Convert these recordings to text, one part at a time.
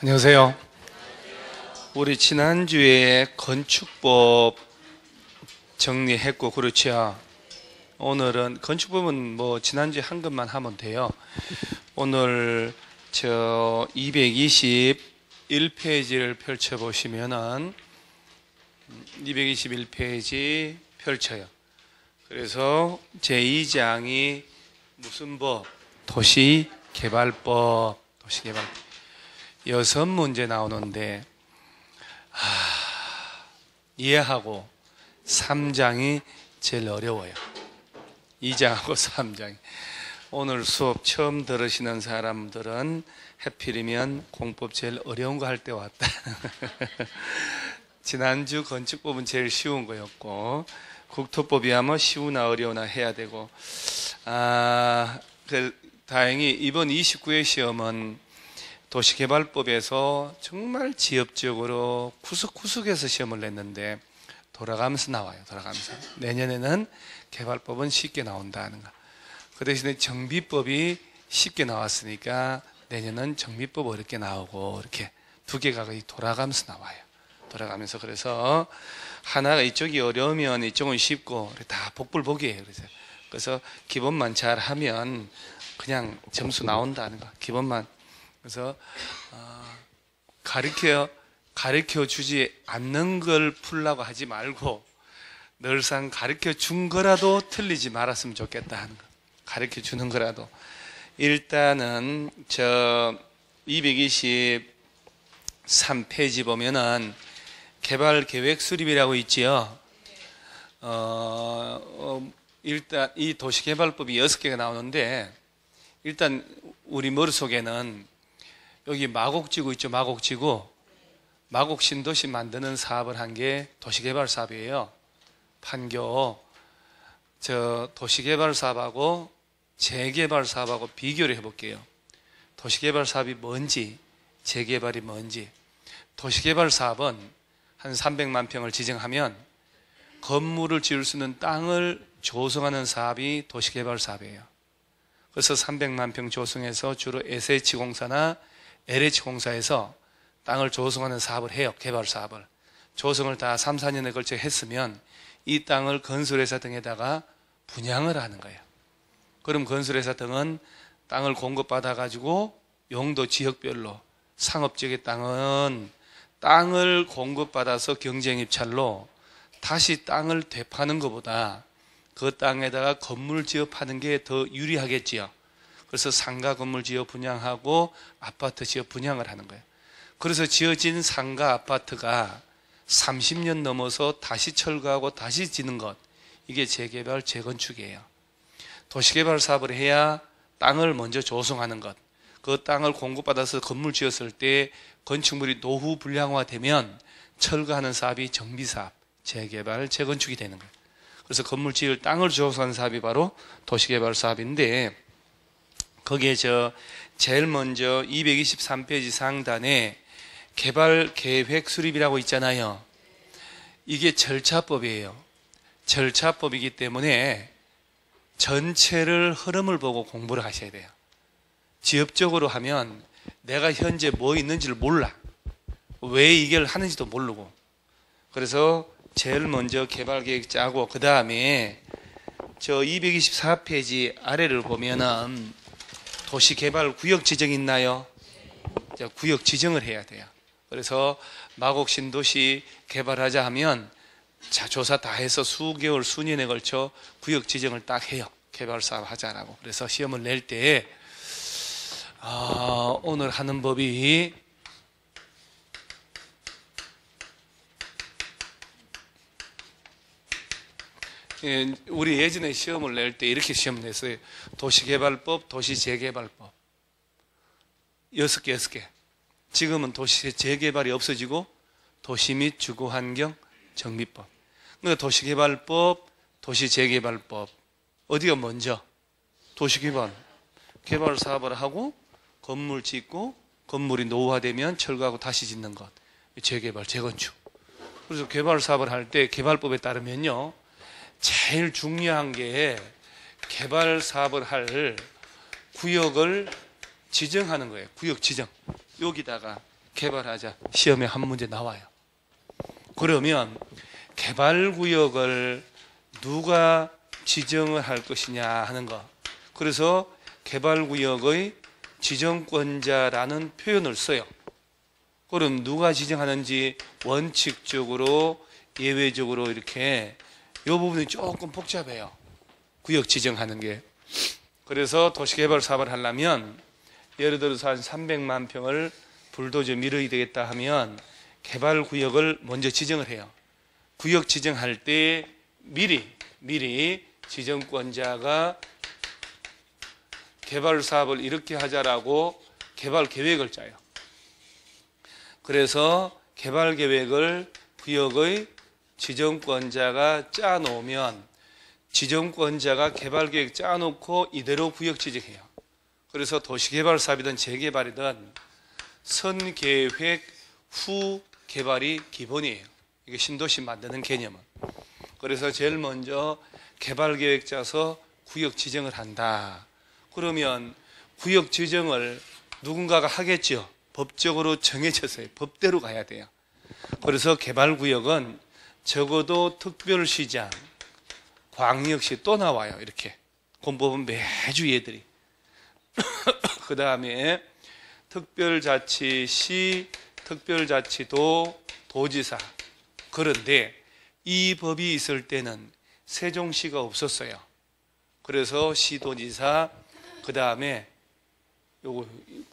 안녕하세요. 우리 지난주에 건축법 정리했고, 그렇죠? 오늘은 건축법은 뭐 지난주에 한 것만 하면 돼요. 오늘 저 221페이지를 펼쳐보시면은 221페이지 펼쳐요. 그래서 제2장이 무슨 법? 도시개발법. 도시개발법. 6문제 나오는데 이해하고 3장이 제일 어려워요. 2장하고 3장이. 오늘 수업 처음 들으시는 사람들은 해필이면 공법 제일 어려운 거 할 때 왔다. 지난주 건축법은 제일 쉬운 거였고, 국토법이야 뭐 쉬우나 어려우나 해야 되고, 다행히 이번 29회 시험은 도시개발법에서 정말 지엽적으로 구석구석에서 시험을 냈는데 돌아가면서 나와요. 돌아가면서. 내년에는 개발법은 쉽게 나온다는 거. 그 대신에 정비법이 쉽게 나왔으니까 내년은 정비법 어렵게 나오고, 이렇게 두 개가 거의 돌아가면서 나와요. 돌아가면서. 그래서 하나가 이쪽이 어려우면 이쪽은 쉽고 다 복불복이에요. 그래서 기본만 잘 하면 그냥 점수 나온다는 거. 기본만. 그래서 가르쳐 주지 않는 걸 풀라고 하지 말고 늘상 가르쳐 준 거라도 틀리지 말았으면 좋겠다 하는 거. 가르쳐 주는 거라도. 일단은 저 223페이지 보면은 개발 계획 수립이라고 있지요. 일단 이 도시개발법이 6개가 나오는데, 일단 우리 머릿속에는 여기 마곡지구 있죠. 마곡지구. 마곡 신도시 만드는 사업을 한 게 도시개발 사업이에요. 판교. 저 도시개발 사업하고 재개발 사업하고 비교를 해볼게요. 도시개발 사업이 뭔지, 재개발이 뭔지. 도시개발 사업은 한 300만 평을 지정하면 건물을 지을 수 있는 땅을 조성하는 사업이 도시개발 사업이에요. 그래서 300만 평 조성해서 주로 SH공사나 LH공사에서 땅을 조성하는 사업을 해요. 개발 사업을. 조성을 다 3, 4년에 걸쳐 했으면 이 땅을 건설회사 등에다가 분양을 하는 거예요. 그럼 건설회사 등은 땅을 공급받아가지고 용도 지역별로, 상업지역의 땅은 땅을 공급받아서 경쟁입찰로 다시 땅을 되파는 것보다 그 땅에다가 건물 지어 파는 게 더 유리하겠지요. 그래서 상가 건물 지어 분양하고 아파트 지어 분양을 하는 거예요. 그래서 지어진 상가 아파트가 30년 넘어서 다시 철거하고 다시 짓는 것, 이게 재개발, 재건축이에요. 도시개발 사업을 해야 땅을 먼저 조성하는 것, 그 땅을 공급받아서 건물 지었을 때 건축물이 노후 불량화되면 철거하는 사업이 정비사업, 재개발, 재건축이 되는 거예요. 그래서 건물 지을 땅을 조성하는 사업이 바로 도시개발 사업인데, 거기에 제일 먼저 223페이지 상단에 개발 계획 수립이라고 있잖아요. 이게 절차법이에요. 절차법이기 때문에 전체를 흐름을 보고 공부를 하셔야 돼요. 지엽적으로 하면 내가 현재 뭐 있는지를 몰라. 왜 이걸 하는지도 모르고. 그래서 제일 먼저 개발계획 짜고, 그 다음에 저 224페이지 아래를 보면은 도시개발 구역 지정 있나요? 구역 지정을 해야 돼요. 그래서 마곡 신도시 개발하자 하면 조사 다 해서 수개월, 수년에 걸쳐 구역 지정을 딱 해요. 개발 사업 하자라고. 그래서 시험을 낼 때 오늘 하는 법이 우리 예전에 시험을 낼 때 이렇게 시험 냈어요. 도시개발법, 도시재개발법. 6개. 지금은 도시재개발이 없어지고 도시 및 주거환경 정비법. 그러니까 도시개발법, 도시재개발법. 어디가 먼저? 도시개발. 개발 사업을 하고 건물 짓고 건물이 노후화되면 철거하고 다시 짓는 것. 재개발, 재건축. 그래서 개발 사업을 할 때 개발법에 따르면요, 제일 중요한 게 개발 사업을 할 구역을 지정하는 거예요. 구역 지정. 여기다가 개발하자. 시험에 한 문제 나와요. 그러면 개발구역을 누가 지정을 할 것이냐 하는 거. 그래서 개발구역의 지정권자라는 표현을 써요. 그럼 누가 지정하는지 원칙적으로 예외적으로 이렇게 이 부분이 조금 복잡해요. 구역 지정하는 게. 그래서 도시개발 사업을 하려면 예를 들어서 한 300만 평을 불도저 밀어야 되겠다 하면 개발구역을 먼저 지정을 해요. 구역 지정할 때 미리 지정권자가 개발 사업을 이렇게 하자라고 개발 계획을 짜요. 그래서 개발 계획을 구역의 지정권자가 짜놓으면 지정권자가 개발 계획 짜놓고 이대로 구역 지정해요. 그래서 도시개발 사업이든 재개발이든 선계획 후 개발이 기본이에요. 이게 신도시 만드는 개념은. 그래서 제일 먼저 개발 계획 짜서 구역 지정을 한다. 그러면 구역 지정을 누군가가 하겠죠. 법적으로 정해졌어요. 법대로 가야 돼요. 그래서 개발구역은 적어도 특별시장, 광역시 또 나와요. 이렇게 공법은 매주 얘들이. 그 다음에 특별자치시, 특별자치도, 도지사. 그런데 이 법이 있을 때는 세종시가 없었어요. 그래서 시도지사, 그 다음에 요거,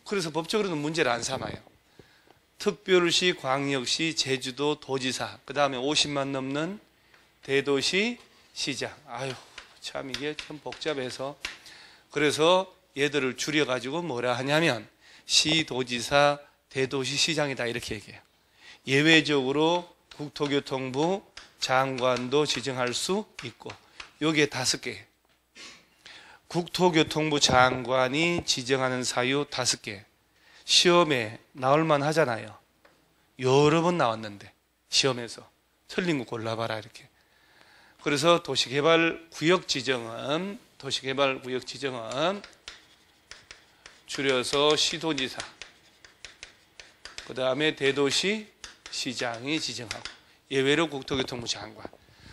그래서 법적으로는 문제를 안 삼아요. 특별시, 광역시, 제주도, 도지사, 그 다음에 50만 넘는 대도시, 시장. 아유, 참 이게 참 복잡해서. 그래서 얘들을 줄여가지고 뭐라 하냐면 시도지사, 대도시, 시장이다 이렇게 얘기해요. 예외적으로 국토교통부 장관도 지정할 수 있고, 요게 5개. 국토교통부 장관이 지정하는 사유 5개. 시험에 나올만 하잖아요. 여러 번 나왔는데 시험에서 틀린 거 골라봐라 이렇게. 그래서 도시개발구역 지정은 줄여서 시도지사, 그 다음에 대도시 시장이 지정하고 예외로 국토교통부 장관.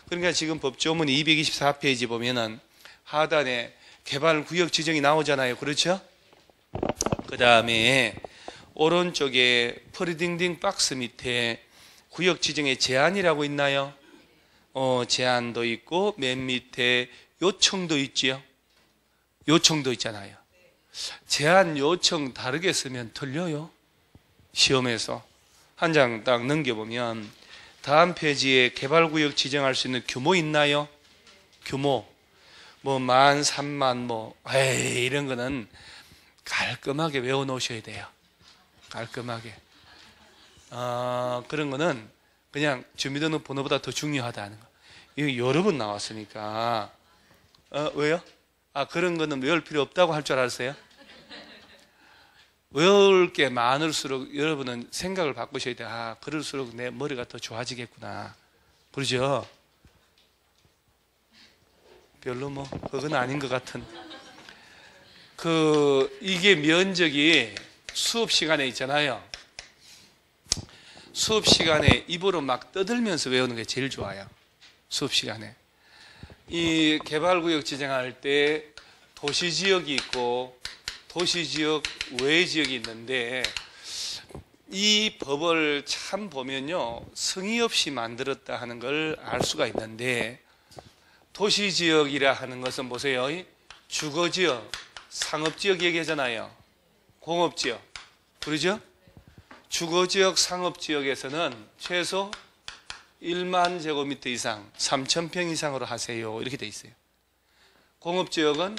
그러니까 지금 법조문 224페이지 보면은 하단에 개발구역 지정이 나오잖아요. 그렇죠? 그 다음에 오른쪽에 프리딩딩 박스 밑에 구역 지정의 제한이라고 있나요? 제한도 있고 맨 밑에 요청도 있지요. 요청도 있잖아요. 제한 요청 다르게 쓰면 틀려요. 시험에서 한 장 딱 넘겨보면 다음 페이지에 개발구역 지정할 수 있는 규모 있나요? 규모 뭐 13,000 에이 이런 거는 깔끔하게 외워 놓으셔야 돼요. 깔끔하게. 그런 거는 그냥 주민등록번호보다 더 중요하다는 거. 이거 여러 번 나왔으니까. 왜요? 그런 거는 외울 필요 없다고 할 줄 알았어요? 외울 게 많을수록 여러분은 생각을 바꾸셔야 돼요. 그럴수록 내 머리가 더 좋아지겠구나. 그러죠? 별로 그건 아닌 것 같은. 이게 면적이 수업 시간에 있잖아요. 수업 시간에 입으로 막 떠들면서 외우는 게 제일 좋아요. 수업 시간에. 이 개발구역 지정할 때 도시지역이 있고 도시지역 외 지역이 있는데 이 법을 참 보면요. 성의 없이 만들었다 하는 걸 알 수가 있는데 도시지역이라 하는 것은 보세요. 주거지역, 상업지역 얘기하잖아요. 공업지역. 그러죠? 주거지역, 상업지역에서는 최소 1만 제곱미터 이상, 3,000평 이상으로 하세요. 이렇게 돼 있어요. 공업지역은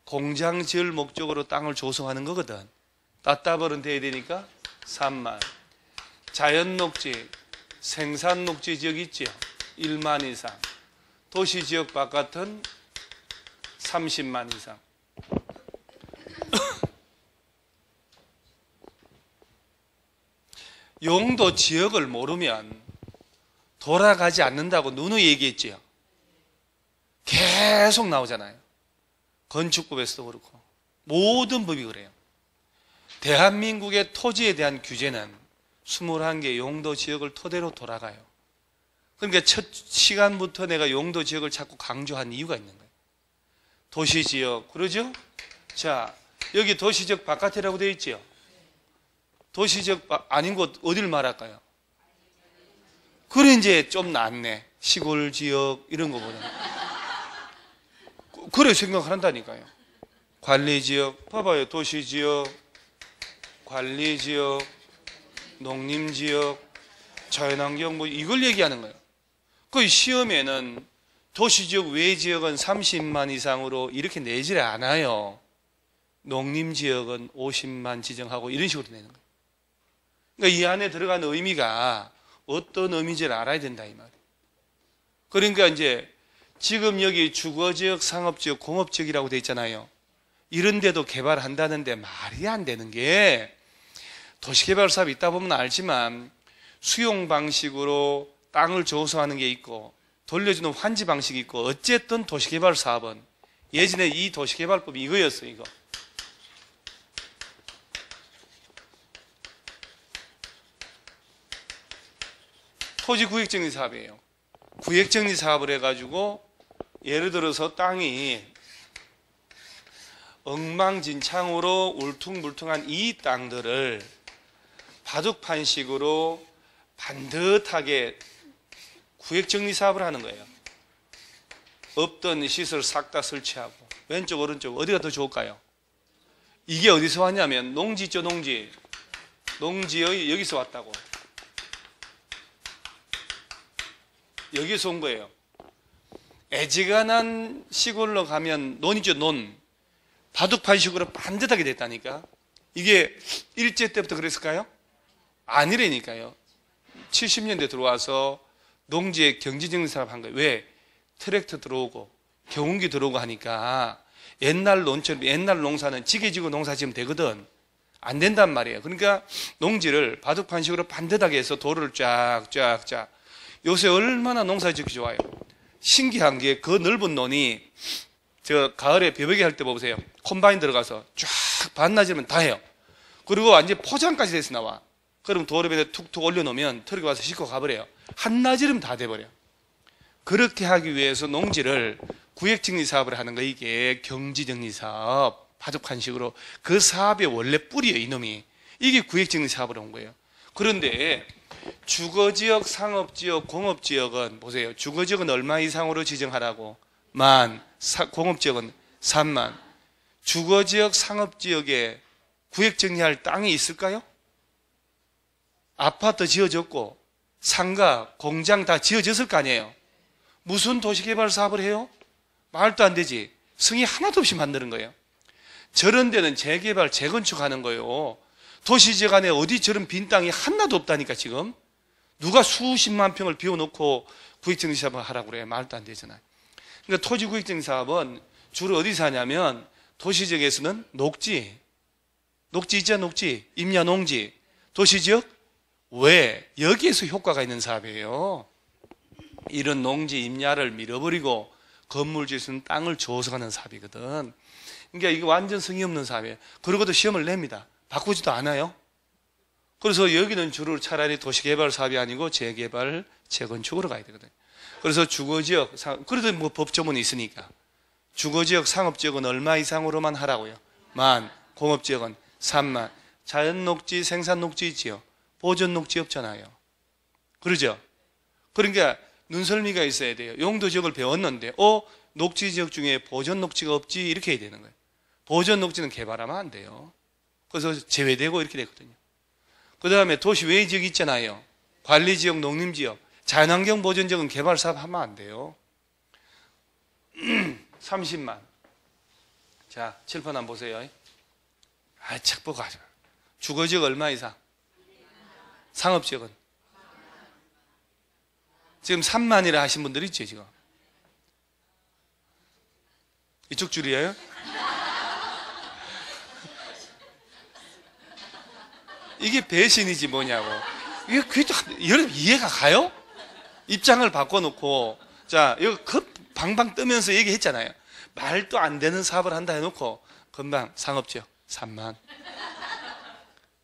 공장 지을 목적으로 땅을 조성하는 거거든. 따따벌은 돼야 되니까 3만. 자연녹지, 생산녹지 지역 있죠? 1만 이상. 도시지역 바깥은 30만 이상. 용도 지역을 모르면 돌아가지 않는다고 누누이 얘기했지요. 계속 나오잖아요. 건축법에서도 그렇고 모든 법이 그래요. 대한민국의 토지에 대한 규제는 21개 용도 지역을 토대로 돌아가요. 그러니까 첫 시간부터 내가 용도 지역을 자꾸 강조한 이유가 있는 거예요. 도시지역, 그러죠? 자, 여기 도시지역 바깥이라고 되어 있죠? 도시지역 아닌 곳 어디를 말할까요? 그래, 이제 좀 낫네. 시골지역 이런 거보다. 그래 생각한다니까요. 관리지역, 봐봐요. 도시지역, 관리지역, 농림지역, 자연환경 뭐 이걸 얘기하는 거예요. 그 시험에는 도시지역 외 지역은 30만 이상으로 이렇게 내질 않아요. 농림지역은 50만 지정하고 이런 식으로 내는 거예요. 그러니까 이 안에 들어가는 의미가 어떤 의미인지를 알아야 된다 이 말이에요. 그러니까 이제 지금 여기 주거지역, 상업지역, 공업지역이라고 돼 있잖아요. 이런 데도 개발한다는데 말이 안 되는 게 도시개발 사업이 있다 보면 알지만 수용 방식으로 땅을 조소하는 게 있고 돌려주는 환지 방식이 있고 어쨌든 도시개발 사업은 예전에 이 도시개발법이 이거였어요. 이거. 토지구역정리 사업이에요. 구역정리 사업을 해가지고 예를 들어서 땅이 엉망진창으로 울퉁불퉁한 이 땅들을 바둑판식으로 반듯하게 구역정리 사업을 하는 거예요. 없던 시설 싹 다 설치하고 왼쪽 오른쪽 어디가 더 좋을까요? 이게 어디서 왔냐면 농지 있죠. 농지의 여기서 왔다고. 여기서 온 거예요. 애지간한 시골로 가면 논이죠. 논. 바둑판식으로 반듯하게 됐다니까. 이게 일제 때부터 그랬을까요? 아니라니까요. 70년대 들어와서 농지에 경지정리 사업 한 거예요. 왜? 트랙터 들어오고 경운기 들어오고 하니까 옛날 논처럼 옛날 농사는 지게지고 농사 지으면 되거든. 안 된단 말이에요. 그러니까 농지를 바둑판식으로 반듯하게 해서 도로를 쫙쫙쫙. 요새 얼마나 농사 짓기 좋아요. 신기한 게 그 넓은 논이 저 가을에 벼베기 할 때 보세요. 콤바인 들어가서 쫙 반나절이면 다 해요. 그리고 완전 포장까지 돼서 나와. 그럼 도로변에 툭툭 올려놓으면 트럭이 와서 싣고 가버려요. 한나절이면 다 돼버려. 그렇게 하기 위해서 농지를 구역정리 사업을 하는 거. 이게 경지정리 사업, 바둑판식으로 그 사업의 원래 뿌리예요. 이놈이. 이게 구역정리 사업으로 온 거예요. 그런데 주거지역, 상업지역, 공업지역은 보세요. 주거지역은 얼마 이상으로 지정하라고? 10,000. 공업지역은 30,000. 주거지역, 상업지역에 구역정리할 땅이 있을까요? 아파트 지어졌고 상가, 공장 다 지어졌을 거 아니에요. 무슨 도시개발 사업을 해요? 말도 안 되지. 성의 하나도 없이 만드는 거예요. 저런 데는 재개발, 재건축하는 거예요. 도시지역 안에 어디 저런 빈 땅이 하나도 없다니까 지금. 누가 수십만 평을 비워놓고 구역정리 사업을 하라고 그래요. 말도 안 되잖아요. 그러니까 토지구역정리 사업은 주로 어디서 하냐면 도시지역에서는 녹지 있잖아. 녹지, 임야 농지. 도시지역 왜? 여기에서 효과가 있는 사업이에요. 이런 농지 임야를 밀어버리고 건물 지을 수 있는 땅을 조성하는 사업이거든. 그러니까 이게 완전 성의 없는 사업이에요. 그러고도 시험을 냅니다. 바꾸지도 않아요. 그래서 여기는 주로 차라리 도시개발 사업이 아니고 재개발, 재건축으로 가야 되거든. 그래서 주거지역, 그래도 뭐 법조문이 있으니까. 주거지역, 상업지역은 얼마 이상으로만 하라고요? 10,000. 공업지역은 30,000. 자연녹지, 생산녹지 있지요. 보존녹지 없잖아요. 그러죠? 그러니까 눈설미가 있어야 돼요. 용도지역을 배웠는데 녹지지역 중에 보존녹지가 없지 이렇게 해야 되는 거예요. 보존녹지는 개발하면 안 돼요. 그래서 제외되고 이렇게 됐거든요. 그 다음에 도시 외 지역 있잖아요. 관리지역, 농림지역, 자연환경 보존지역은 개발 사업 하면 안 돼요. 30만. 자, 칠판 한번 보세요. 책 보고 가죠. 주거지역 얼마 이상? 상업지역은? 지금 3만이라 하신 분들 있죠, 지금? 이쪽 줄이에요? 이게 배신이지 뭐냐고. 이게 그게 여러분 이해가 가요? 입장을 바꿔놓고 자 이거 방방 뜨면서 얘기했잖아요. 말도 안 되는 사업을 한다 해놓고 금방 상업지역 30,000.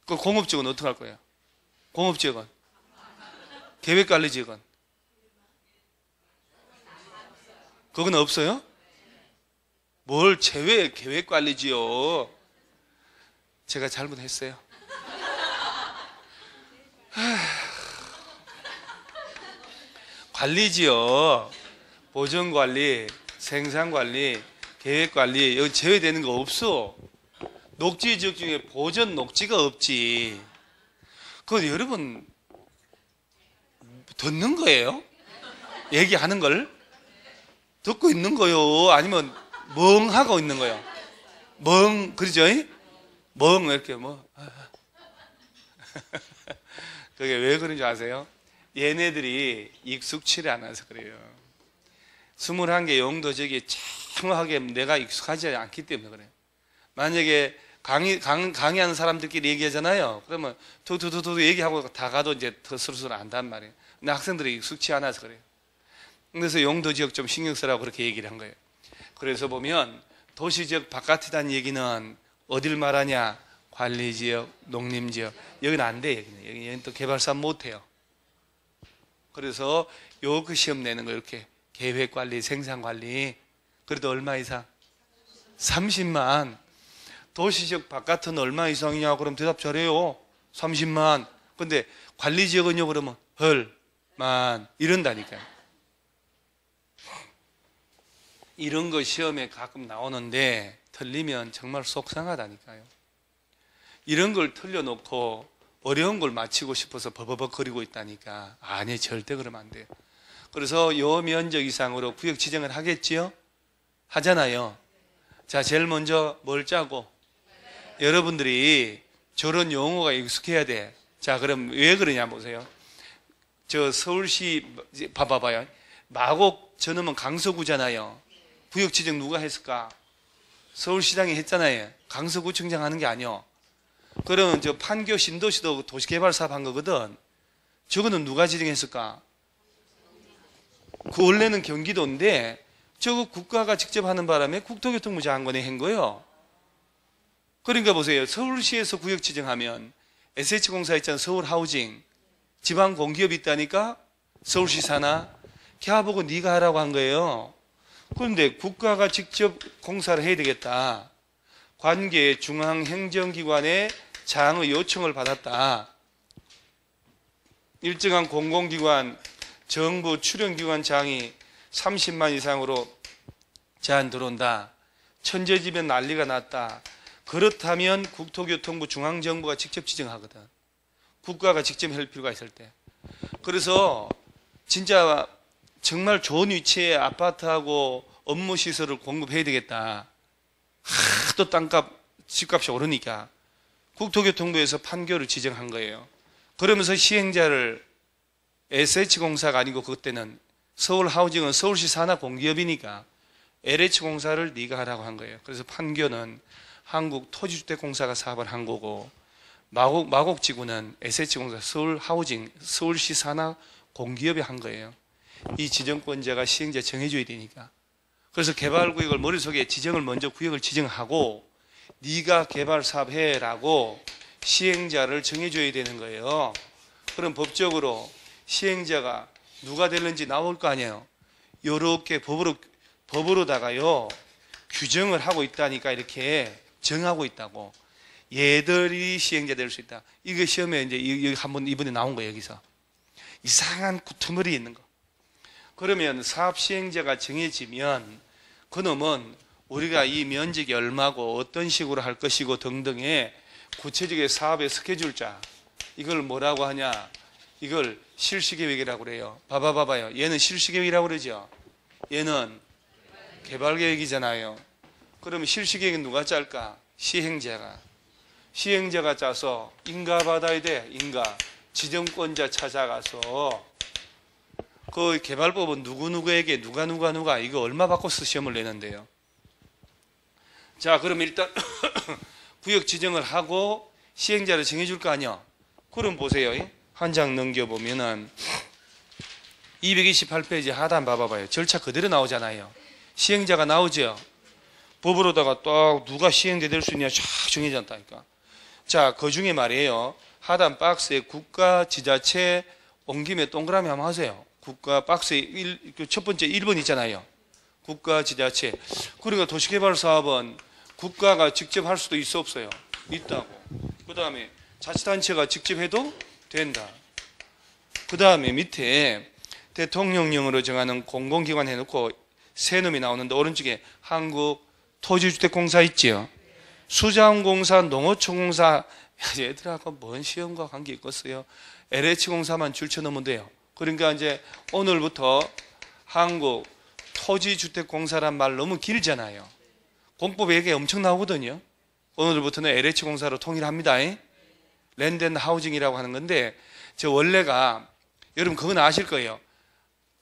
그 공업지역은 어떻게 할 거예요? 공업지역은? 계획관리지역은? 그건 없어요? 뭘 제외 계획관리지요? 제가 잘못했어요. 관리지요. 보전관리, 생산관리, 계획관리 여기 제외되는 거 없어. 녹지지역 중에 보전 녹지가 없지. 그거 여러분 듣는 거예요? 얘기하는 걸? 듣고 있는 거요? 아니면 멍하고 있는 거요? 그러죠? 이렇게 그게 왜 그런지 아세요? 얘네들이 익숙치를 않아서 그래요. 21개 용도적이 정확하게 내가 익숙하지 않기 때문에 그래요. 만약에 강의하는 사람들끼리 얘기하잖아요. 그러면 두두두두 얘기하고 다 가도 이제 더 스르스르 안단 말이에요. 근데 학생들이 익숙치 않아서 그래요. 그래서 용도지역 좀 신경 쓰라고 그렇게 얘기를 한 거예요. 그래서 보면 도시지역 바깥이라는 얘기는 어딜 말하냐? 관리지역, 농림지역. 여기는 안 돼. 여기는 또 개발사업 못해요. 그래서 요 그 시험 내는 거 이렇게 계획관리, 생산관리. 그래도 얼마 이상? 30만. 도시지역 바깥은 얼마 이상이냐? 그럼 대답 잘해요. 30만. 근데 관리지역은요? 그러면 헐만 이런다니까요. 이런 거 시험에 가끔 나오는데 틀리면 정말 속상하다니까요. 이런 걸 틀려놓고 어려운 걸 맞히고 싶어서 버버벅 거리고 있다니까. 아니, 절대 그러면 안 돼요. 그래서 요 면적 이상으로 구역 지정을 하겠지요? 하잖아요. 자, 제일 먼저 뭘 짜고? 여러분들이 저런 용어가 익숙해야 돼. 자, 그럼 왜 그러냐 보세요. 저 서울시 봐봐요. 마곡 저놈은 강서구잖아요. 구역 지정 누가 했을까? 서울시장이 했잖아요. 강서구청장 하는 게 아니요. 그러면 저 판교 신도시도 도시개발사업 한 거거든. 저거는 누가 지정했을까? 그 원래는 경기도인데 저거 국가가 직접 하는 바람에 국토교통부 장관이 한 거예요. 그러니까 보세요. 서울시에서 구역 지정하면 SH공사 있잖아요. 서울하우징. 지방공기업이 있다니까 서울시 사나? 걔하보고 네가 하라고 한 거예요. 그런데 국가가 직접 공사를 해야 되겠다. 관계 중앙행정기관의 장의 요청을 받았다. 일정한 공공기관, 정부 출연기관 장이 30만 이상으로 제한 들어온다. 천재지변 난리가 났다. 그렇다면 국토교통부 중앙정부가 직접 지정하거든. 국가가 직접 할 필요가 있을 때. 그래서 진짜 정말 좋은 위치에 아파트하고 업무시설을 공급해야 되겠다. 하도 땅값, 집값이 오르니까 국토교통부에서 판교를 지정한 거예요. 그러면서 시행자를 SH공사가 아니고 그때는 서울하우징은 서울시 산하 공기업이니까 LH공사를 네가 하라고 한 거예요. 그래서 판교는 한국토지주택공사가 사업을 한 거고 마곡지구는 SH공사 서울하우징 서울시 산하 공기업이 한 거예요. 이 지정권자가 시행자 정해줘야 되니까. 그래서 개발구역을 머릿속에 지정을 먼저 구역을 지정하고 네가 개발 사업해라고 시행자를 정해줘야 되는 거예요. 그럼 법적으로 시행자가 누가 될는지 나올 거 아니에요. 이렇게 법으로다가요 규정을 하고 있다니까. 이렇게 정하고 있다고. 얘들이 시행자 될 수 있다. 이거 시험에 이제 여기 한번 이번에 나온 거예요. 여기서 이상한 구투머리 있는 거. 그러면 사업 시행자가 정해지면 그놈은 우리가 이 면적이 얼마고 어떤 식으로 할 것이고 등등의 구체적인 사업의 스케줄자, 이걸 뭐라고 하냐? 이걸 실시계획이라고 그래요. 봐봐요. 얘는 실시계획이라고 그러죠. 얘는 개발계획이잖아요. 그러면 실시계획은 누가 짤까? 시행자가. 시행자가 짜서 인가 받아야 돼. 인가. 지정권자 찾아가서 그 개발법은 누구누구에게 누가 이거 얼마 받고서 시험을 내는데요. 자, 그럼 일단 구역 지정을 하고 시행자를 정해줄 거 아니야. 그럼 보세요. 한 장 넘겨보면은 228페이지 하단 봐봐요. 절차 그대로 나오잖아요. 시행자가 나오죠. 법으로다가 또 누가 시행자 될 수 있냐 쫙 정해졌다니까. 자, 그 중에 말이에요. 하단 박스에 국가, 지자체 온 김에 동그라미 한번 하세요. 국가 박스에 첫 번째 1번 있잖아요. 국가, 지자체. 그러니까 도시개발사업은 국가가 직접 할 수도 있어 없어요? 있다고. 그 다음에 자치단체가 직접 해도 된다. 그 다음에 밑에 대통령령으로 정하는 공공기관 해놓고 세 놈이 나오는데 오른쪽에 한국토지주택공사 있지요. 수자원공사, 농어촌공사, 얘들하고 뭔 시험과 관계 있겠어요? LH공사만 줄쳐놓으면 돼요. 그러니까 이제 오늘부터 한국토지주택공사란 말 너무 길잖아요. 공법 얘기 엄청 나오거든요. 오늘부터는 LH공사로 통일합니다. 랜드앤하우징이라고 하는 건데 저 원래가 여러분 그건 아실 거예요.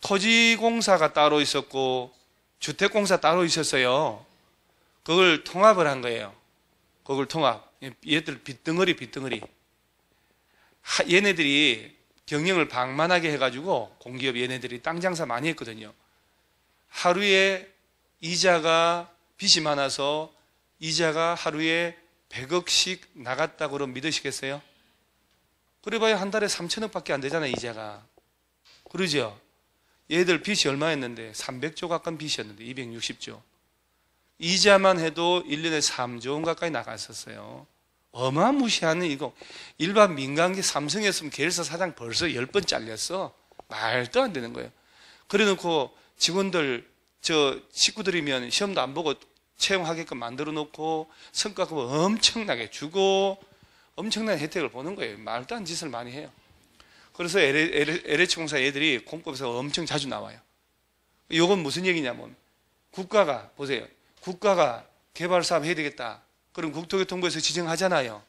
토지공사가 따로 있었고 주택공사 따로 있었어요. 그걸 통합을 한 거예요. 그걸 통합. 얘들 빗덩어리. 얘네들이 경영을 방만하게 해가지고 공기업 얘네들이 땅 장사 많이 했거든요. 하루에 이자가 빚이 많아서 이자가 하루에 100억씩 나갔다고 그럼 믿으시겠어요? 그래봐야 한 달에 3천억밖에 안 되잖아요, 이자가. 그러죠? 얘들 빚이 얼마였는데 300조 가까운 빚이었는데 260조. 이자만 해도 1년에 3조 원 가까이 나갔었어요. 어마무시한 이거. 일반 민간기 삼성이었으면 계열사 사장 벌써 10번 잘렸어. 말도 안 되는 거예요. 그래 놓고 직원들 저 식구들이면 시험도 안 보고 채용하게끔 만들어 놓고 성과급 엄청나게 주고 엄청난 혜택을 보는 거예요. 말도 안 되는 짓을 많이 해요. 그래서 LH공사 애들이 공법에서 엄청 자주 나와요. 이건 무슨 얘기냐면 국가가 보세요. 국가가 개발사업 해야 되겠다. 그럼 국토교통부에서 지정하잖아요.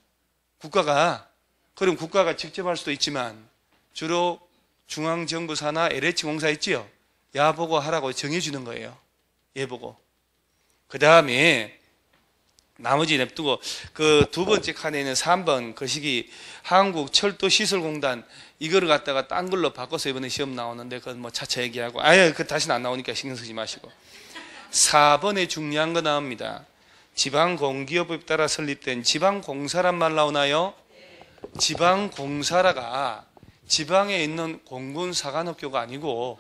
국가가. 그럼 국가가 직접 할 수도 있지만 주로 중앙정부사나 LH공사 있지요. 야 보고 하라고 정해주는 거예요. 얘 보고. 그 다음에 나머지 냅두고 그 두 번째 칸에 있는 3번 거시기 한국철도시설공단 이거를 갖다가 딴 걸로 바꿔서 이번에 시험 나오는데 그건 뭐 차차 얘기하고 아예 그 다시는 안 나오니까 신경 쓰지 마시고 4번에 중요한 거 나옵니다. 지방공기업에 따라 설립된 지방공사란 말 나오나요? 지방공사라가 지방에 있는 공군사관학교가 아니고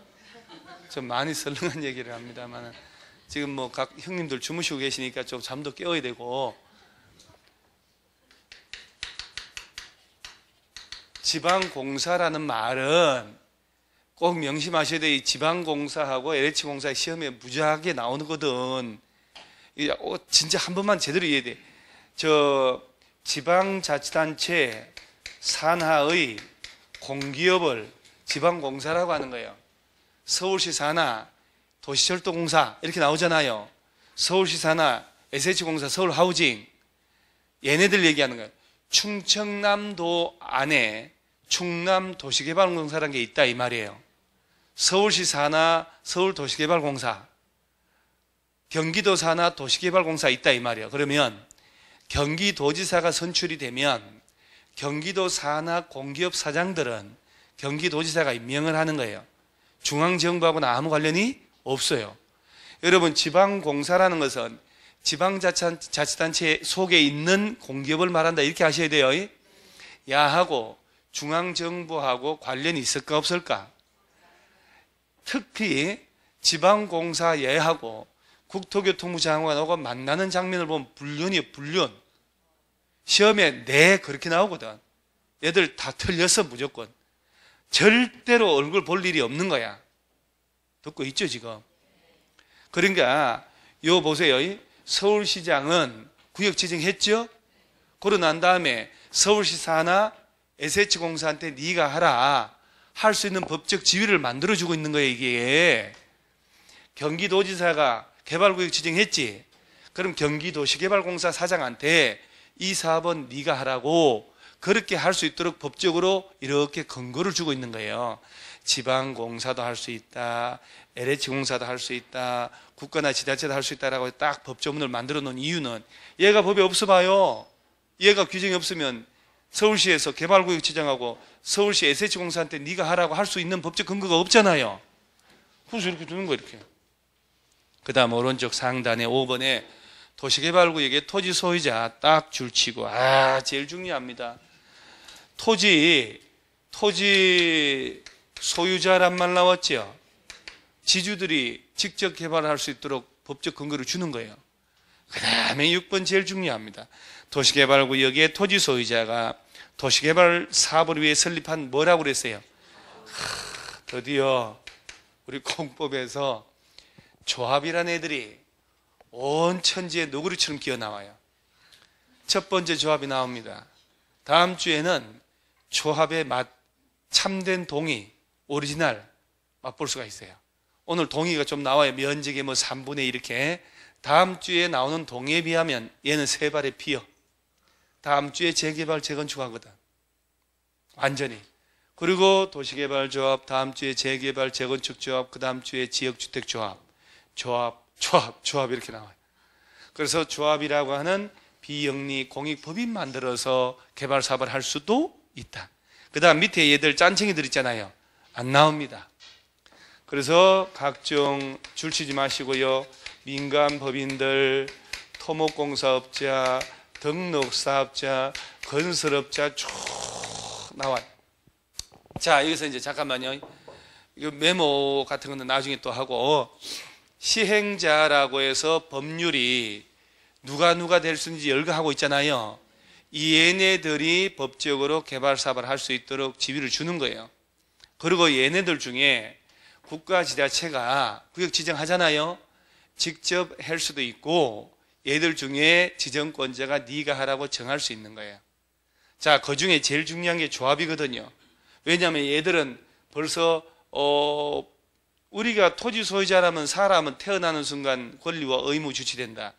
좀 많이 설렁한 얘기를 합니다만 지금 뭐 각 형님들 주무시고 계시니까 좀 잠도 깨워야 되고 지방공사라는 말은 꼭 명심하셔야 돼. 이 지방공사하고 LH공사 시험에 무지하게 나오거든. 진짜 한 번만 제대로 이해해야 돼. 저 지방자치단체 산하의 공기업을 지방공사라고 하는 거예요. 서울시 산하 도시철도공사 이렇게 나오잖아요. 서울시 산하 SH공사 서울하우징 얘네들 얘기하는 거예요. 충청남도 안에 충남도시개발공사라는 게 있다 이 말이에요. 서울시 산하 서울도시개발공사 경기도 산하 도시개발공사 있다 이 말이에요. 그러면 경기도지사가 선출이 되면 경기도 산하 공기업 사장들은 경기도지사가 임명을 하는 거예요. 중앙정부하고는 아무 관련이 없어요. 여러분 지방공사라는 것은 지방자치단체 속에 있는 공기업을 말한다 이렇게 하셔야 돼요. 야하고 중앙정부하고 관련이 있을까 없을까? 특히 지방공사 얘하고 국토교통부 장관하고 만나는 장면을 보면 불륜이에요. 불륜. 시험에 네 그렇게 나오거든. 얘들 다 틀렸어 무조건. 절대로 얼굴 볼 일이 없는 거야. 듣고 있죠 지금? 그러니까 요 보세요. 서울시장은 구역 지정했죠? 그러고 난 다음에 서울시 산하 SH공사한테 네가 하라 할 수 있는 법적 지위를 만들어주고 있는 거예요 이게. 경기도지사가 개발구역 지정했지? 그럼 경기도시개발공사 사장한테 이 사업은 네가 하라고 그렇게 할 수 있도록 법적으로 이렇게 근거를 주고 있는 거예요. 지방공사도 할 수 있다. LH공사도 할 수 있다. 국가나 지자체도 할 수 있다라고 딱 법조문을 만들어 놓은 이유는 얘가 법에 없어 봐요. 얘가 규정이 없으면 서울시에서 개발구역 지정하고 서울시 SH공사한테 네가 하라고 할 수 있는 법적 근거가 없잖아요. 그래서 이렇게 두는 거예요. 이렇게. 그 다음 오른쪽 상단에 5번에 도시개발구역의 토지 소유자 딱 줄치고 제일 중요합니다. 토지 소유자란 말 나왔죠. 지주들이 직접 개발할 수 있도록 법적 근거를 주는 거예요. 그 다음에 6번 제일 중요합니다. 도시개발구역의 토지 소유자가 도시개발 사업을 위해 설립한 뭐라고 그랬어요? 드디어 우리 공법에서 조합이라는 애들이 온 천지에 너구리처럼 기어나와요. 첫 번째 조합이 나옵니다. 다음 주에는 조합의 맛, 참된 동의, 오리지널 맛볼 수가 있어요. 오늘 동의가 좀 나와요. 면적의 3분의 1 이렇게. 다음 주에 나오는 동의에 비하면 얘는 3발에 피어. 다음 주에 재개발, 재건축하거든. 완전히. 그리고 도시개발조합, 다음 주에 재개발, 재건축조합, 그 다음 주에 지역주택조합. 조합 이렇게 나와요. 그래서 조합이라고 하는 비영리 공익법인 만들어서 개발 사업을 할 수도 있다. 그 다음 밑에 얘들 짠챙이들 있잖아요. 안 나옵니다. 그래서 각종 줄 치지 마시고요. 민간 법인들, 토목공사업자, 등록사업자, 건설업자 쭉 나와요. 자, 여기서 이제 잠깐만요. 이거 메모 같은 거는 나중에 또 하고, 시행자라고 해서 법률이 누가 될 수 있는지 열거하고 있잖아요. 이 얘네들이 법적으로 개발 사업을 할 수 있도록 지위를 주는 거예요. 그리고 얘네들 중에 국가 지자체가 구역 지정하잖아요. 직접 할 수도 있고 얘들 중에 지정권자가 네가 하라고 정할 수 있는 거예요. 자, 그 중에 제일 중요한 게 조합이거든요. 왜냐하면 얘들은 벌써 우리가 토지 소유자라면 사람은 태어나는 순간 권리와 의무 주체된다.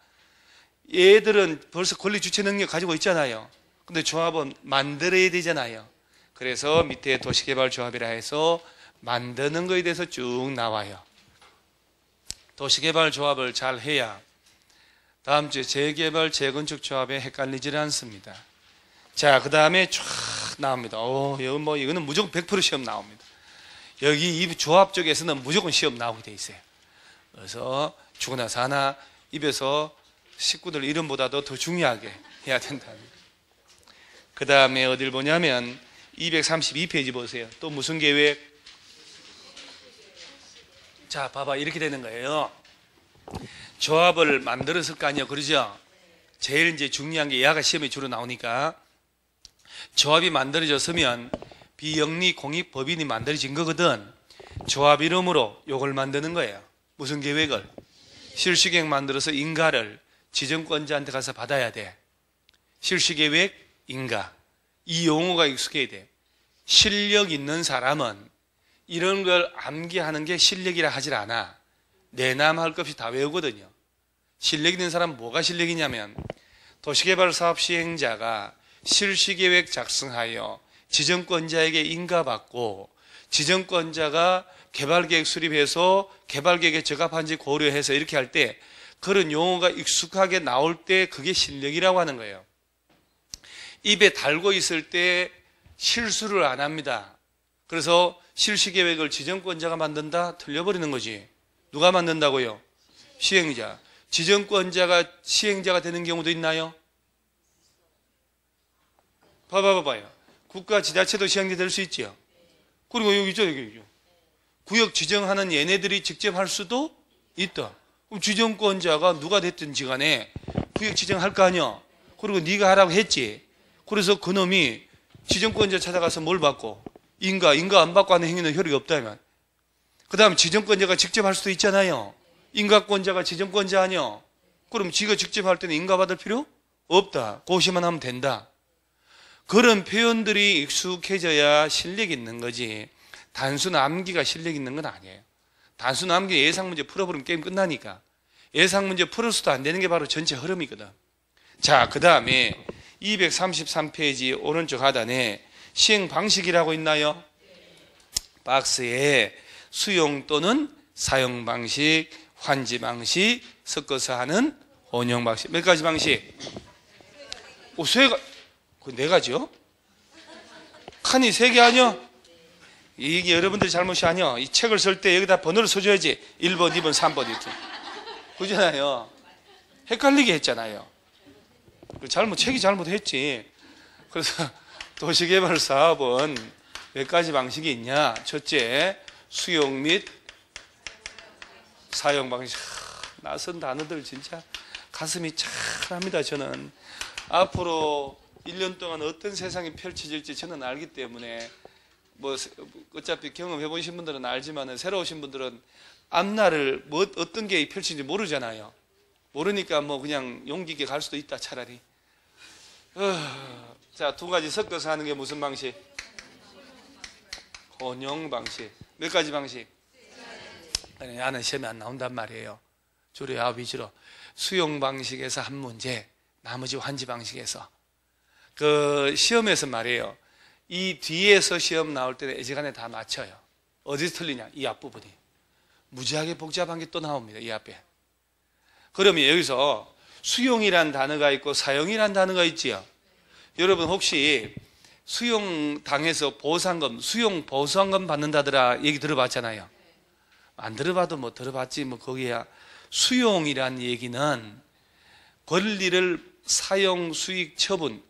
얘들은 벌써 권리 주체 능력 가지고 있잖아요. 근데 조합은 만들어야 되잖아요. 그래서 밑에 도시개발조합이라 해서 만드는 거에 대해서 쭉 나와요. 도시개발조합을 잘 해야 다음 주에 재개발, 재건축조합에 헷갈리질 않습니다. 자, 그 다음에 쫙 나옵니다. 이거는 무조건 100% 시험 나옵니다. 여기 이 조합 쪽에서는 무조건 시험 나오게 돼 있어요. 그래서 죽으나 사나 입에서 식구들 이름보다도 더 중요하게 해야 된다. 그 다음에 어딜 보냐면 232페이지 보세요. 또 무슨 계획? 자, 봐봐. 이렇게 되는 거예요. 조합을 만들었을 거 아니에요. 그러죠? 제일 이제 중요한 게 얘가 시험에 주로 나오니까 조합이 만들어졌으면 비영리 공익법인이 만들어진 거거든. 조합 이름으로 요걸 만드는 거예요. 무슨 계획을? 실시계획 만들어서 인가를 지정권자한테 가서 받아야 돼. 실시계획, 인가. 이 용어가 익숙해야 돼. 실력 있는 사람은 이런 걸 암기하는 게 실력이라 하질 않아. 내남할 것 없이 다 외우거든요. 실력 있는 사람은 뭐가 실력이냐면 도시개발 사업 시행자가 실시계획 작성하여 지정권자에게 인가받고 지정권자가 개발계획 수립해서 개발계획에 적합한지 고려해서 이렇게 할 때 그런 용어가 익숙하게 나올 때 그게 실력이라고 하는 거예요. 입에 달고 있을 때 실수를 안 합니다. 그래서 실시계획을 지정권자가 만든다? 틀려버리는 거지. 누가 만든다고요? 시행자. 지정권자가 시행자가 되는 경우도 있나요? 봐봐요. 국가 지자체도 시행자 될 수 있지요. 그리고 여기 있죠. 구역 지정하는 얘네들이 직접 할 수도 있다. 그럼 지정권자가 누가 됐든지 간에 구역 지정할 거 아니야. 그리고 네가 하라고 했지. 그래서 그놈이 지정권자 찾아가서 뭘 받고 인가 안 받고 하는 행위는 효력이 없다면 그 다음 지정권자가 직접 할 수도 있잖아요. 인가권자가 지정권자 아니야. 그럼 지가 직접 할 때는 인가 받을 필요 없다. 고시만 하면 된다. 그런 표현들이 익숙해져야 실력이 있는 거지 단순 암기가 실력 있는 건 아니에요. 단순 암기 예상문제 풀어버리면 게임 끝나니까. 예상문제 풀어서도 안 되는 게 바로 전체 흐름이거든. 자, 그 다음에 233페이지 오른쪽 하단에 시행 방식이라고 있나요? 박스에 수용 또는 사용 방식, 환지 방식, 섞어서 하는 혼용 방식. 몇 가지 방식? 세 가지. 그 네 가지요? 칸이 3개 아니야? 이게 여러분들이 잘못이 아니야. 이 책을 쓸 때 여기다 번호를 써줘야지. 1번, 2번, 3번 이렇게. 그잖아요. 헷갈리게 했잖아요. 책이 잘못했지. 그래서 도시개발 사업은 몇 가지 방식이 있냐? 첫째, 수용 및 사용 방식. 낯선 단어들 진짜 가슴이 찰합니다. 저는 앞으로 1년 동안 어떤 세상이 펼쳐질지 저는 알기 때문에 뭐 어차피 경험해 보신 분들은 알지만 새로 오신 분들은 앞날을 뭐 어떤 게 펼쳐질지 모르잖아요. 모르니까 뭐 그냥 용기 있게 갈 수도 있다 차라리. 자, 두 가지 섞어서 하는 게 무슨 방식? 혼용 방식. 몇 가지 방식? 나는 시험에 안 나온단 말이에요. 주로 야 위주로 수용 방식에서 한 문제, 나머지 환지 방식에서. 그 시험에서 말이에요. 이 뒤에서 시험 나올 때는 애지간에 다 맞춰요. 어디서 틀리냐? 이 앞부분이. 무지하게 복잡한 게 또 나옵니다. 이 앞에. 그러면 여기서 수용이란 단어가 있고 사용이란 단어가 있지요. 여러분 혹시 수용 당해서 보상금, 수용 보상금 받는다더라 얘기 들어봤잖아요. 안 들어봐도 뭐 들어봤지 뭐 거기야. 수용이란 얘기는 권리를 사용, 수익, 처분.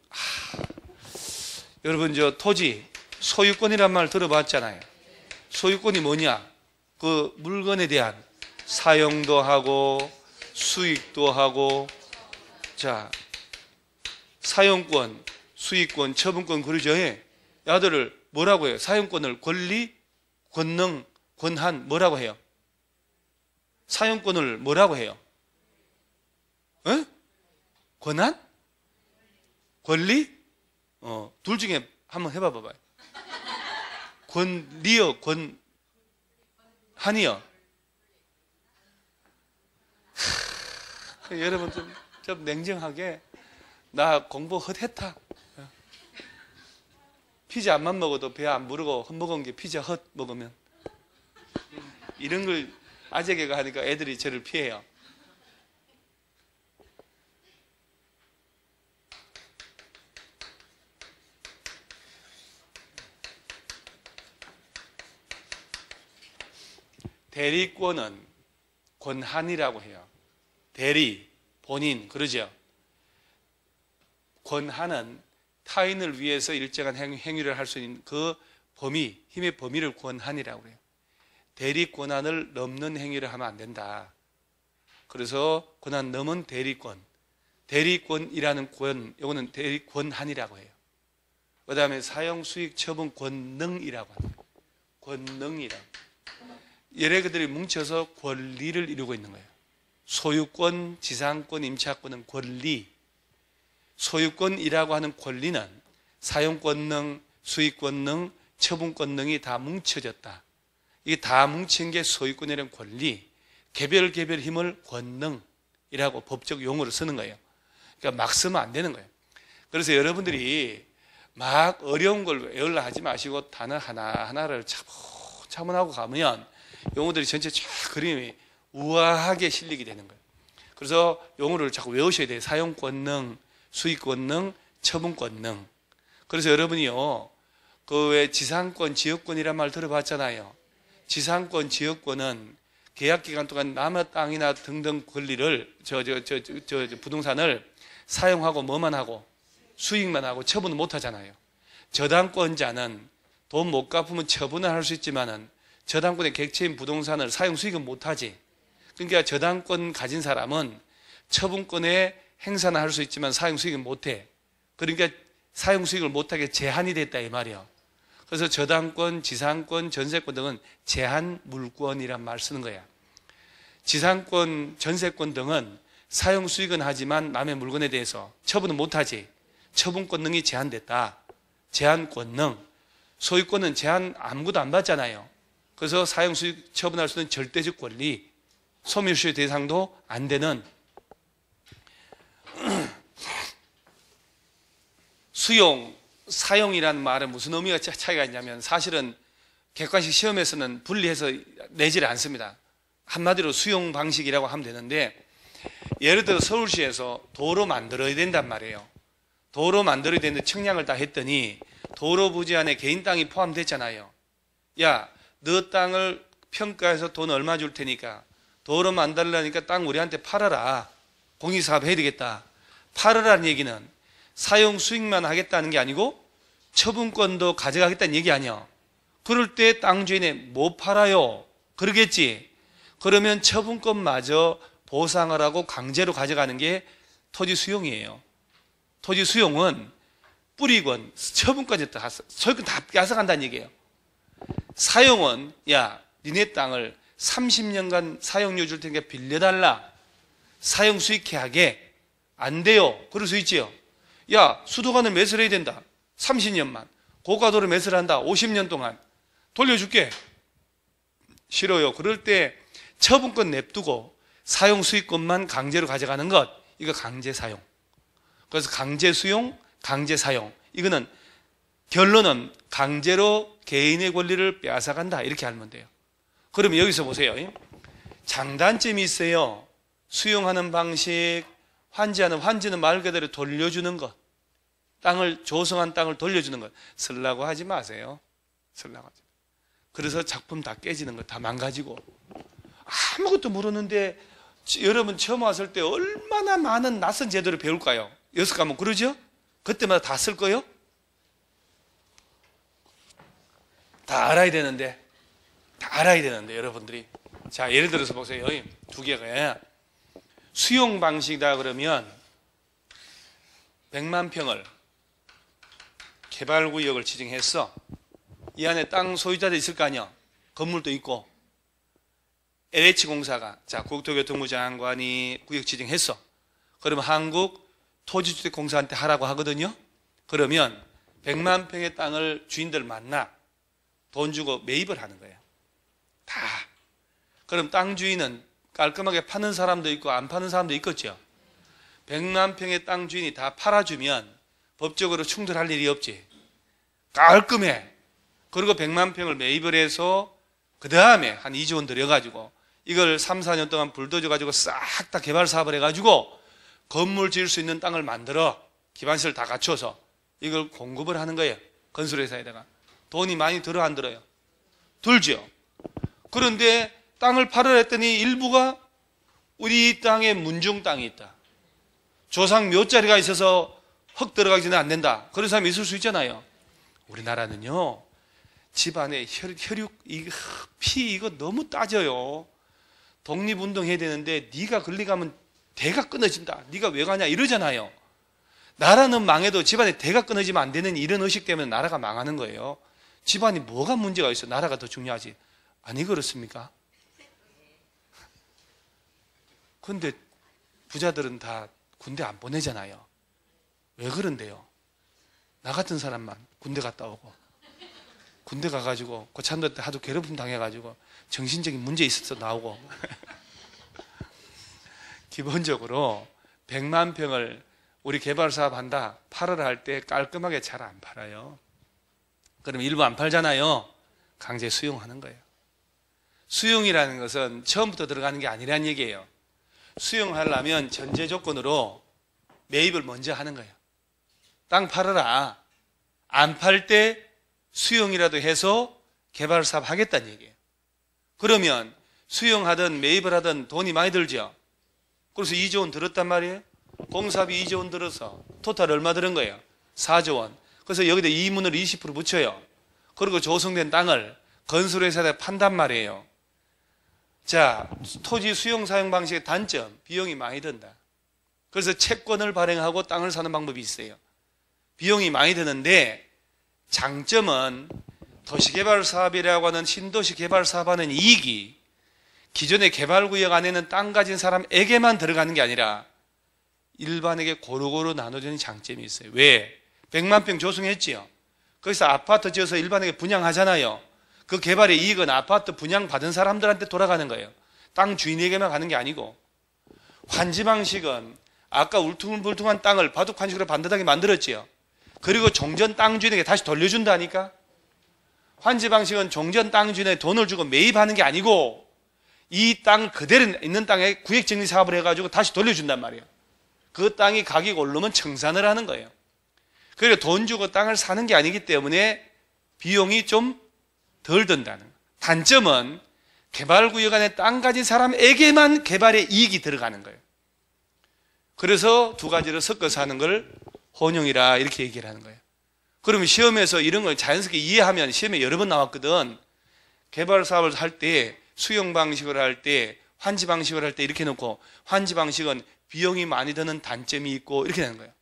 여러분 저 토지 소유권이란 말 들어봤잖아요. 소유권이 뭐냐? 그 물건에 대한 사용도 하고 수익도 하고. 자, 사용권, 수익권, 처분권 그러죠. 야들을 뭐라고 해요? 사용권을 권리, 권능, 권한 뭐라고 해요? 사용권을 뭐라고 해요? 권한? 권리? 둘 중에 한번 해봐 봐봐요. 권리요, 권한이요. 여러분 좀 냉정하게 나 공부 헛했다. 피자 안만 먹어도 배 안 부르고 헛먹은 게 피자 헛 먹으면 이런 걸 아재개가 하니까 애들이 저를 피해요. 대리권은 권한이라고 해요. 대리, 본인, 그러죠. 권한은 타인을 위해서 일정한 행위를 할 수 있는 그 범위, 힘의 범위를 권한이라고 해요. 대리 권한을 넘는 행위를 하면 안 된다. 그래서 권한 넘은 대리권, 대리권이라는 권, 이거는 대리 권한이라고 해요. 그 다음에 사용, 수익, 처분, 권능이라고 합니다. 권능이라고. 여러 개들이 뭉쳐서 권리를 이루고 있는 거예요. 소유권, 지상권, 임차권은 권리. 소유권이라고 하는 권리는 사용권능, 수익권능, 처분권능이 다 뭉쳐졌다. 이게 다 뭉친 게 소유권이라는 권리. 개별 힘을 권능이라고 법적 용어로 쓰는 거예요. 그러니까 막 쓰면 안 되는 거예요. 그래서 여러분들이 막 어려운 걸 외우려 하지 마시고 단어 하나하나를 차분하고 가면 용어들이 전체 쫙 그림이 우아하게 실리게 되는 거예요. 그래서 용어를 자꾸 외우셔야 돼요. 사용권능, 수익권능, 처분권능. 그래서 여러분이요, 그 왜 지상권, 지역권이란 말 들어봤잖아요. 지상권, 지역권은 계약 기간 동안 남의 땅이나 등등 권리를 부동산을 사용하고 뭐만 하고 수익만 하고 처분을 못 하잖아요. 저당권자는 돈 못 갚으면 처분을 할 수 있지만은 저당권의 객체인 부동산을 사용 수익은 못 하지. 그러니까 저당권 가진 사람은 처분권에 행사는 할 수 있지만 사용 수익은 못 해. 그러니까 사용 수익을 못 하게 제한이 됐다 이 말이야. 그래서 저당권, 지상권, 전세권 등은 제한 물권이란 말 쓰는 거야. 지상권, 전세권 등은 사용 수익은 하지만 남의 물건에 대해서 처분은 못 하지. 처분권능이 제한됐다. 제한권능. 소유권은 제한 아무것도 안 받잖아요. 그래서 사용 수익 처분할 수 있는 절대적 권리, 소멸시효 대상도 안 되는. 수용, 사용이라는 말은 무슨 의미가 차이가 있냐면 사실은 객관식 시험에서는 분리해서 내지를 않습니다. 한마디로 수용 방식이라고 하면 되는데, 예를 들어 서울시에서 도로 만들어야 된단 말이에요. 도로 만들어야 되는데 청량을 다 했더니 도로 부지 안에 개인 땅이 포함됐잖아요. 야, 너 땅을 평가해서 돈 얼마 줄 테니까 도로 만들려니까 땅 우리한테 팔아라. 공익사업 해야 되겠다. 팔으라는 얘기는 사용 수익만 하겠다는 게 아니고 처분권도 가져가겠다는 얘기 아니야. 그럴 때 땅 주인이 못 팔아요. 그러겠지. 그러면 처분권마저 보상을 하고 강제로 가져가는 게 토지 수용이에요. 토지 수용은 뿌리권, 처분까지 다, 소유권 다 뺏어간다는 얘기예요. 사용은, 야, 니네 땅을 30년간 사용료 줄 테니까 빌려달라. 사용 수익해 하게. 안 돼요. 그럴 수 있지요. 야, 수도관을 매수를 해야 된다. 30년만. 고가도로 매수를 한다. 50년 동안. 돌려줄게. 싫어요. 그럴 때 처분권 냅두고 사용 수익권만 강제로 가져가는 것. 이거 강제 사용. 그래서 강제 수용, 강제 사용. 이거는 결론은 강제로 개인의 권리를 빼앗아간다. 이렇게 알면 돼요. 그러면 여기서 보세요. 장단점이 있어요. 수용하는 방식, 환지는 말 그대로 돌려주는 것. 땅을, 조성한 땅을 돌려주는 것. 쓰려고 하지 마세요. 쓰려고 하지. 그래서 작품 다 깨지는 것, 다 망가지고. 아무것도 모르는데 여러분 처음 왔을 때 얼마나 많은 낯선 제도를 배울까요? 6과목 그러죠? 그때마다 다 쓸 거요? 다 알아야 되는데 여러분들이. 자, 예를 들어서 보세요. 두 개가 수용 방식이다 그러면 100만 평을 개발구역을 지정했어. 이 안에 땅 소유자들이 있을 거 아니야. 건물도 있고. LH공사가, 자, 국토교통부 장관이 구역 지정했어. 그러면 한국토지주택공사한테 하라고 하거든요. 그러면 100만 평의 땅을 주인들 만나 돈 주고 매입을 하는 거예요. 다. 그럼 땅 주인은 깔끔하게 파는 사람도 있고 안 파는 사람도 있겠죠. 100만 평의 땅 주인이 다 팔아주면 법적으로 충돌할 일이 없지. 깔끔해. 그리고 100만 평을 매입을 해서 그 다음에 한 2조 원 들여가지고 이걸 3, 4년 동안 불도저 가지고 싹 다 개발 사업을 해가지고 건물 지을 수 있는 땅을 만들어 기반시설 다 갖춰서 이걸 공급을 하는 거예요. 건설회사에다가. 돈이 많이 들어 안 들어요? 들죠. 그런데 땅을 팔으라 했더니 일부가 우리 땅에 문중 땅이 있다. 조상 묘자리가 있어서 흙 들어가기는 안 된다. 그런 사람이 있을 수 있잖아요. 우리나라는요. 집안에 혈육, 피 이거 너무 따져요. 독립운동 해야 되는데 네가 걸리가면 대가 끊어진다. 네가 왜 가냐 이러잖아요. 나라는 망해도 집안에 대가 끊어지면 안 되는 이런 의식 때문에 나라가 망하는 거예요. 집안이 뭐가 문제가 있어? 나라가 더 중요하지. 아니 그렇습니까? 근데 부자들은 다 군대 안 보내잖아요. 왜 그런데요? 나 같은 사람만 군대 갔다 오고 군대 가가지고 고참들 때 하도 괴롭힘 당해가지고 정신적인 문제 있어서 나오고 기본적으로 100만 평을 우리 개발 사업 한다 팔으라 할 때 깔끔하게 잘 안 팔아요. 그럼 일부 안 팔잖아요. 강제 수용하는 거예요. 수용이라는 것은 처음부터 들어가는 게 아니라는 얘기예요. 수용하려면 전제 조건으로 매입을 먼저 하는 거예요. 땅 팔아라. 안 팔 때 수용이라도 해서 개발 사업 하겠다는 얘기예요. 그러면 수용하든 매입을 하든 돈이 많이 들죠. 그래서 2조 원 들었단 말이에요. 공사비 2조 원 들어서 토탈 얼마 들은 거예요? 4조 원. 그래서 여기다 이문을 20% 붙여요. 그리고 조성된 땅을 건설회사에 판단 말이에요. 자, 토지 수용 사용 방식의 단점, 비용이 많이 든다. 그래서 채권을 발행하고 땅을 사는 방법이 있어요. 비용이 많이 드는데 장점은 도시개발 사업이라고 하는 신도시 개발 사업하는 이익이 기존의 개발구역 안에는 땅 가진 사람에게만 들어가는 게 아니라 일반에게 고루고루 나눠주는 장점이 있어요. 왜? 100만 평 조성했지요. 거기서 아파트 지어서 일반에게 분양하잖아요. 그 개발의 이익은 아파트 분양받은 사람들한테 돌아가는 거예요. 땅 주인에게만 가는 게 아니고. 환지 방식은 아까 울퉁불퉁한 땅을 바둑 환식으로 반듯하게 만들었지요. 그리고 종전 땅 주인에게 다시 돌려준다니까. 환지 방식은 종전 땅 주인에게 돈을 주고 매입하는 게 아니고 이 땅 그대로 있는 땅에 구역정리 사업을 해가지고 다시 돌려준단 말이에요. 그 땅이 가격이 오르면 청산을 하는 거예요. 그러니까 돈 주고 땅을 사는 게 아니기 때문에 비용이 좀 덜 든다는 거예요. 단점은 개발구역 안에 땅 가진 사람에게만 개발의 이익이 들어가는 거예요. 그래서 두 가지를 섞어서 하는 걸 혼용이라 이렇게 얘기를 하는 거예요. 그러면 시험에서 이런 걸 자연스럽게 이해하면 시험에 여러 번 나왔거든. 개발 사업을 할 때 수용 방식으로 할 때 환지 방식으로 할 때 이렇게 놓고 환지 방식은 비용이 많이 드는 단점이 있고 이렇게 되는 거예요.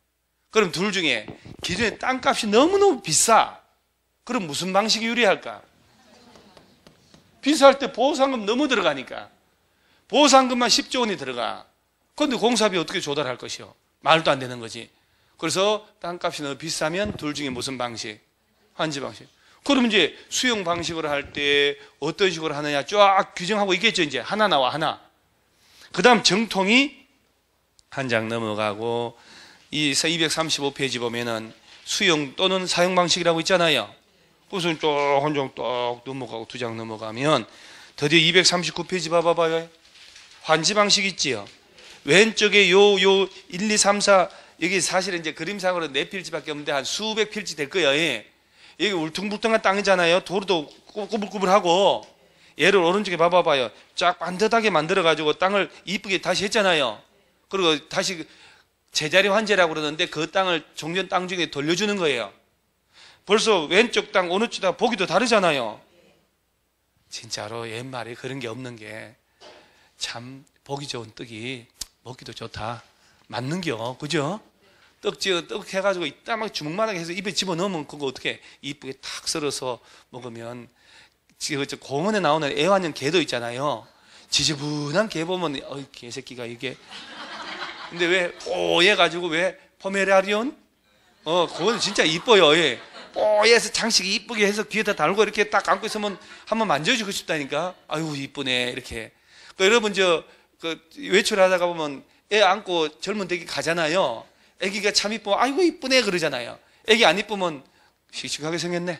그럼 둘 중에 기존에 땅값이 너무너무 비싸. 그럼 무슨 방식이 유리할까? 비쌀 때 보상금 너무 들어가니까. 보상금만 10조 원이 들어가. 그런데 공사비 어떻게 조달할 것이요? 말도 안 되는 거지. 그래서 땅값이 너무 비싸면 둘 중에 무슨 방식? 환지 방식. 그럼 이제 수용 방식으로 할 때 어떤 식으로 하느냐 쫙 규정하고 있겠죠. 이제 하나 나와 하나. 그 다음 정통이 한 장 넘어가고 이 235페이지 보면은 수용 또는 사용 방식이라고 있잖아요. 그래서 쭉 한 장 딱 넘어가고 두 장 넘어가면 드디어 239페이지 봐봐요. 환지 방식 있지요. 왼쪽에 요 1, 2, 3, 4 여기 사실은 이제 그림상으로 4필지밖에 없는데 한 수백 필지 될 거예요. 여기 울퉁불퉁한 땅이잖아요. 도로도 꾸불꾸불하고 얘를 오른쪽에 봐봐요. 쫙 반듯하게 만들어가지고 땅을 이쁘게 다시 했잖아요. 그리고 다시 제자리 환제라고 그러는데 그 땅을 종전 땅 중에 돌려주는 거예요. 벌써 왼쪽 땅 어느 쪽다 보기도 다르잖아요. 진짜로 옛말에 그런 게 없는 게 참 보기 좋은 떡이 먹기도 좋다. 맞는겨, 그죠? 떡 해가지고 이따 막 주먹만하게 해서 입에 집어넣으면 그거 어떻게 이쁘게 탁 썰어서 먹으면 지금 공원에 나오는 애완용 개도 있잖아요. 지저분한 개 보면 어이 개새끼가 이게 근데 왜 뽀얘가지고 왜 포메라리온? 그건 진짜 이뻐요. 예. 뽀얘서 장식 이쁘게 해서 귀에다 달고 이렇게 딱 안고 있으면 한번 만져주고 싶다니까. 아유 이쁘네 이렇게. 여러분 외출하다가 보면 애 안고 젊은 댁이 가잖아요. 애기가 참 이쁘면 아이고 이쁘네 그러잖아요. 애기 안 이쁘면 씩씩하게 생겼네.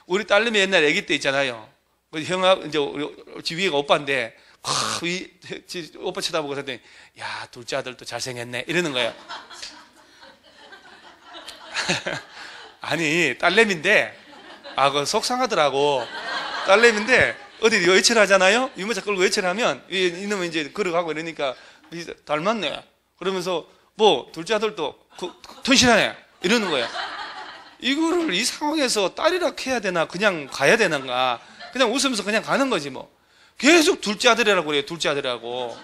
우리 딸내미 옛날 애기 때 있잖아요. 형아 이제 우리 위에가 오빠인데 오빠 쳐다보고 그랬더니 야 둘째 아들도 잘생겼네 이러는 거예요. 아니 딸내미인데 그거 속상하더라고. 딸내미인데 어디 외출하잖아요. 유모차 끌고 외출하면 이놈은 이제 걸어가고 이러니까 닮았네 그러면서 뭐 둘째 아들도 튼실하네 이러는 거야. 이거를 이 상황에서 딸이라 해야 되나 그냥 가야 되는가. 그냥 웃으면서 그냥 가는 거지 뭐. 계속 둘째 아들이라고 그래요. 둘째 아들이라고.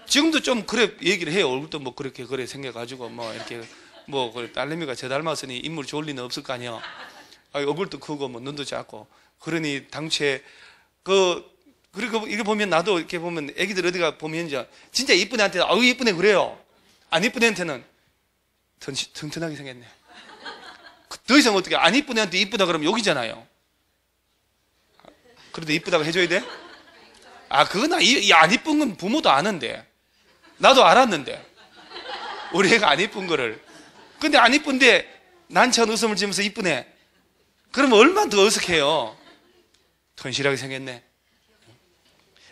지금도 좀 그래 얘기를 해요. 얼굴도 뭐 그렇게 그래 생겨가지고 뭐 이렇게 뭐 딸내미가 저 닮았으니 인물 좋을 리는 없을 거 아니에요. 얼굴도 크고 뭐 눈도 작고. 그러니 당초에 그리고 이거 보면 나도 이렇게 보면 애기들 어디가 보면 이제 진짜 이쁜 애한테는 아유 이쁘네 그래요. 안 이쁜 애한테는 튼튼하게 생겼네. 더 이상 어떻게 안 이쁜 애한테 이쁘다 그러면 욕이잖아요. 그래도 이쁘다고 해줘야 돼? 그건 안 이쁜 건 부모도 아는데 나도 알았는데 우리 애가 안 이쁜 거를. 근데 안 이쁜데 난처한 웃음을 지으면서 이쁘네. 그러면 얼마나 더 어색해요. 튼실하게 생겼네.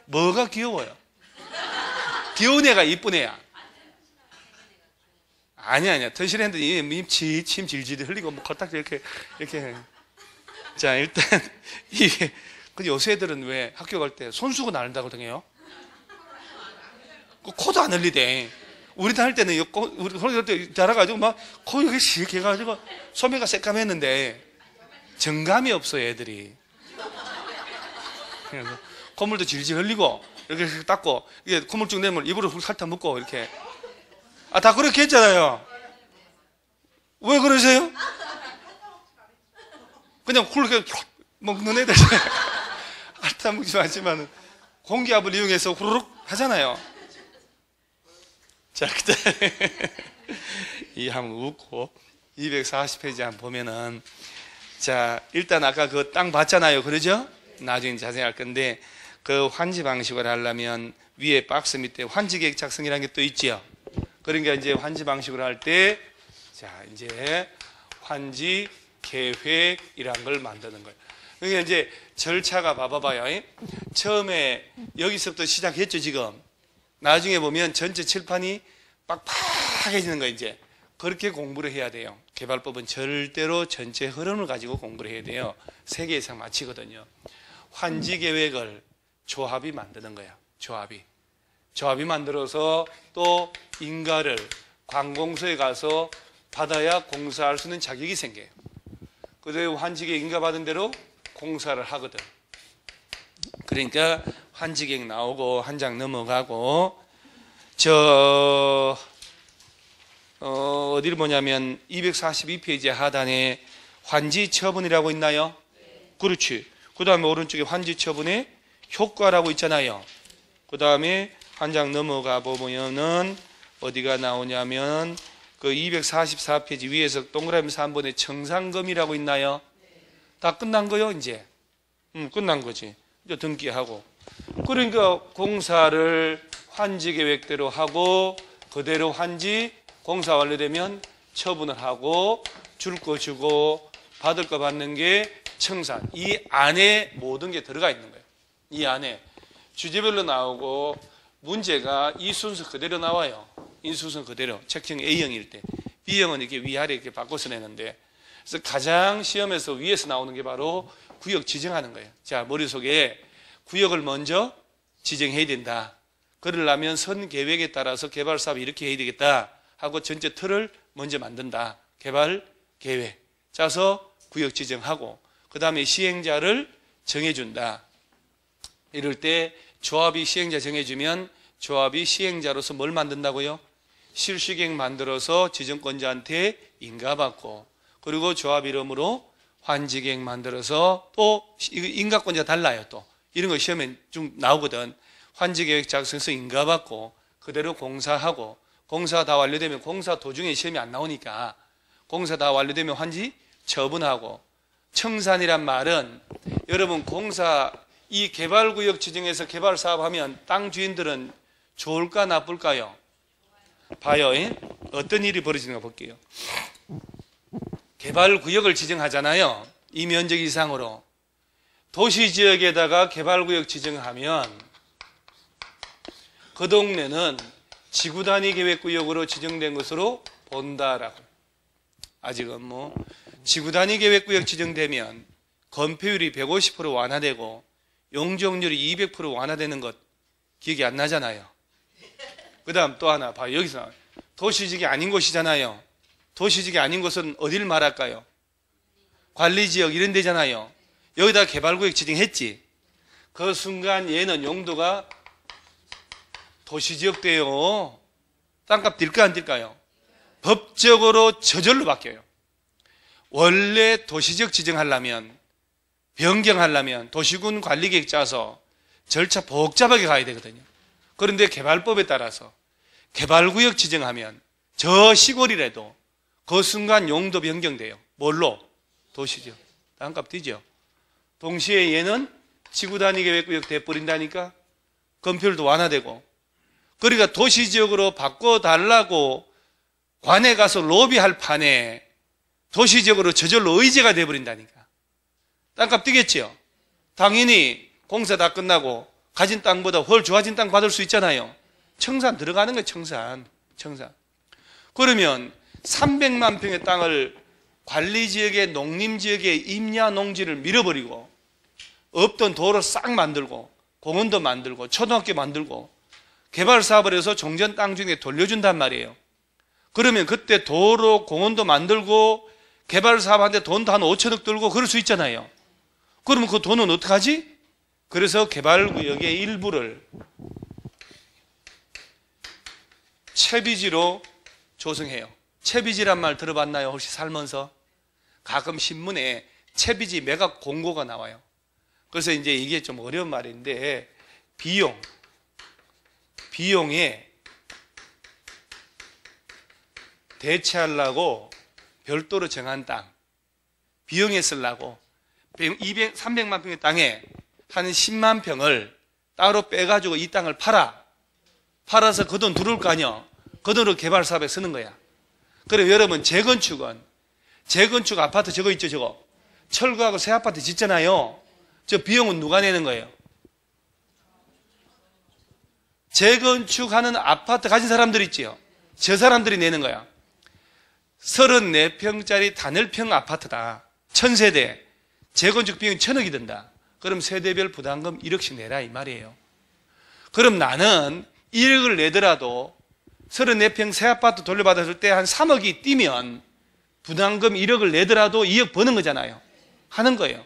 뭐가 귀여워요? 귀여운 애가 이쁜 애야. 아니야. 튼실했는데 침 질질 흘리고 뭐 걷딱 이렇게. 자 일단 이게 근데 요새 애들은 왜 학교 갈 때 손수건 안 한다고 등해요? 코도 안 흘리대. 우리 다닐 때는 우리 갈 때 자라가지고 막 코 이렇게 씩 해가지고 소매가 새까맸는데 정감이 없어요 애들이. 콧물도 질질 흘리고 이렇게 닦고 이게 콧물 쭉 내면 입으로 훅 핥아 먹고 이렇게. 다 그렇게 했잖아요. 왜 그러세요? 그냥 훌게 먹는 애들 핥아 먹지 마지만 공기압을 이용해서 후루룩 하잖아요. 자 그다음에 이 한번 웃고 240페이지 한번 보면은 자 일단 아까 그 땅 봤잖아요. 그러죠? 나중에 자세히 할 건데 그 환지 방식으로 하려면 위에 박스 밑에 환지 계획 작성이라는 게 또 있지요. 그러니까 이제 환지 방식으로 할 때 자 이제 환지 계획이란 걸 만드는 거예요. 그러니까 이제 절차가 봐봐요. 처음에 여기서부터 시작했죠 지금. 나중에 보면 전체 칠판이 빡빡해지는 거예요. 이제 그렇게 공부를 해야 돼요. 개발법은 절대로 전체 흐름을 가지고 공부를 해야 돼요. 3개 이상 마치거든요. 환지 계획을 조합이 만드는 거야. 조합이 만들어서 또 인가를 관공서에 가서 받아야 공사할 수 있는 자격이 생겨요. 그래서 환지계획 인가받은 대로 공사를 하거든. 그러니까 환지계획 나오고 한 장 넘어가고 어디를 보냐면 242페이지 하단에 환지처분이라고 있나요? 그렇지. 그 다음에 오른쪽에 환지처분의 효과라고 있잖아요. 그 다음에 한 장 넘어가 보면은 어디가 나오냐면 그 244페이지 위에서 동그라미 3번에 청산금이라고 있나요? 다 끝난 거요, 이제. 끝난 거지. 이제 등기하고. 그러니까 공사를 환지 계획대로 하고 그대로 환지 공사 완료되면 처분을 하고 줄 거 주고 받을 거 받는 게 청산. 이 안에 모든 게 들어가 있는 거예요. 이 안에 주제별로 나오고 문제가 이 순서 그대로 나와요. 이 순서 그대로. 책형 A형일 때. B형은 이렇게 위아래 이렇게 바꿔서 내는데 그래서 가장 시험에서 위에서 나오는 게 바로 구역 지정하는 거예요. 자, 머릿속에 구역을 먼저 지정해야 된다. 그러려면 선 계획에 따라서 개발 사업이 이렇게 해야 되겠다 하고 전체 틀을 먼저 만든다. 개발 계획. 짜서 구역 지정하고 그 다음에 시행자를 정해준다. 이럴 때 조합이 시행자 정해주면 조합이 시행자로서 뭘 만든다고요? 실시계획 만들어서 지정권자한테 인가받고 그리고 조합 이름으로 환지계획 만들어서 또 인가권자 달라요. 또 이런 거 시험에 좀 나오거든. 환지계획 작성해서 인가받고 그대로 공사하고 공사 다 완료되면 공사 도중에 시험이 안 나오니까 공사 다 완료되면 환지 처분하고 청산이란 말은 여러분 공사 이 개발구역 지정해서 개발 사업하면 땅 주인들은 좋을까 나쁠까요? 봐요. 어떤 일이 벌어지는가 볼게요. 개발구역을 지정하잖아요. 이 면적 이상으로. 도시지역에다가 개발구역 지정하면 그 동네는 지구단위 계획구역으로 지정된 것으로 본다라고. 아직은 뭐 지구단위 계획구역 지정되면 건폐율이 150% 완화되고 용적률이 200% 완화되는 것 기억이 안 나잖아요. 그 다음 또 하나 봐요. 여기서 도시지역이 아닌 곳이잖아요. 도시지역이 아닌 곳은 어디를 말할까요? 관리지역 이런 데잖아요. 여기다 개발구역 지정했지. 그 순간 얘는 용도가 도시지역 돼요. 땅값 뛸까 안 뛸까요? 법적으로 저절로 바뀌어요. 원래 도시지역 지정하려면 변경하려면 도시군 관리계획 짜서 절차 복잡하게 가야 되거든요. 그런데 개발법에 따라서 개발구역 지정하면 저 시골이라도 그 순간 용도 변경돼요. 뭘로? 도시지역. 땅값 뛰죠. 동시에 얘는 지구단위 계획구역 돼버린다니까 건폐율도 완화되고 그러니까 도시지역으로 바꿔달라고 관에 가서 로비할 판에 도시지역으로 저절로 의제가 돼버린다니까. 땅값 뛰겠죠. 당연히 공사 다 끝나고 가진 땅보다 훨 좋아진 땅 받을 수 있잖아요. 청산 들어가는 거예요. 청산. 그러면 300만 평의 땅을 관리지역에 농림지역에 임야 농지를 밀어버리고 없던 도로 싹 만들고 공원도 만들고 초등학교 만들고 개발 사업을 해서 종전 땅 중에 돌려준단 말이에요. 그러면 그때 도로 공원도 만들고 개발 사업하는데 돈도 한 5천억 들고 그럴 수 있잖아요. 그러면 그 돈은 어떡하지? 그래서 개발구역의 일부를 채비지로 조성해요. 채비지란 말 들어봤나요? 혹시 살면서? 가끔 신문에 채비지 매각 공고가 나와요. 그래서 이제 이게 좀 어려운 말인데 비용에 대체하려고 별도로 정한 땅 비용에 쓰려고 300만 평의 땅에 한 10만 평을 따로 빼가지고 이 땅을 팔아서 그 돈 들어올 거 아니야. 그 돈으로 개발 사업에 쓰는 거야. 그럼 여러분 재건축 아파트 저거 있죠. 저거 철거하고 새 아파트 짓잖아요. 저 비용은 누가 내는 거예요? 재건축하는 아파트 가진 사람들 있지요. 저 사람들이 내는 거야. 34평짜리 단일평 아파트다. 1000세대. 재건축 비용이 1000억이 든다. 그럼 세대별 부담금 1억씩 내라 이 말이에요. 그럼 나는 1억을 내더라도 34평 새 아파트 돌려받았을 때 한 3억이 뛰면 부담금 1억을 내더라도 2억 버는 거잖아요. 하는 거예요.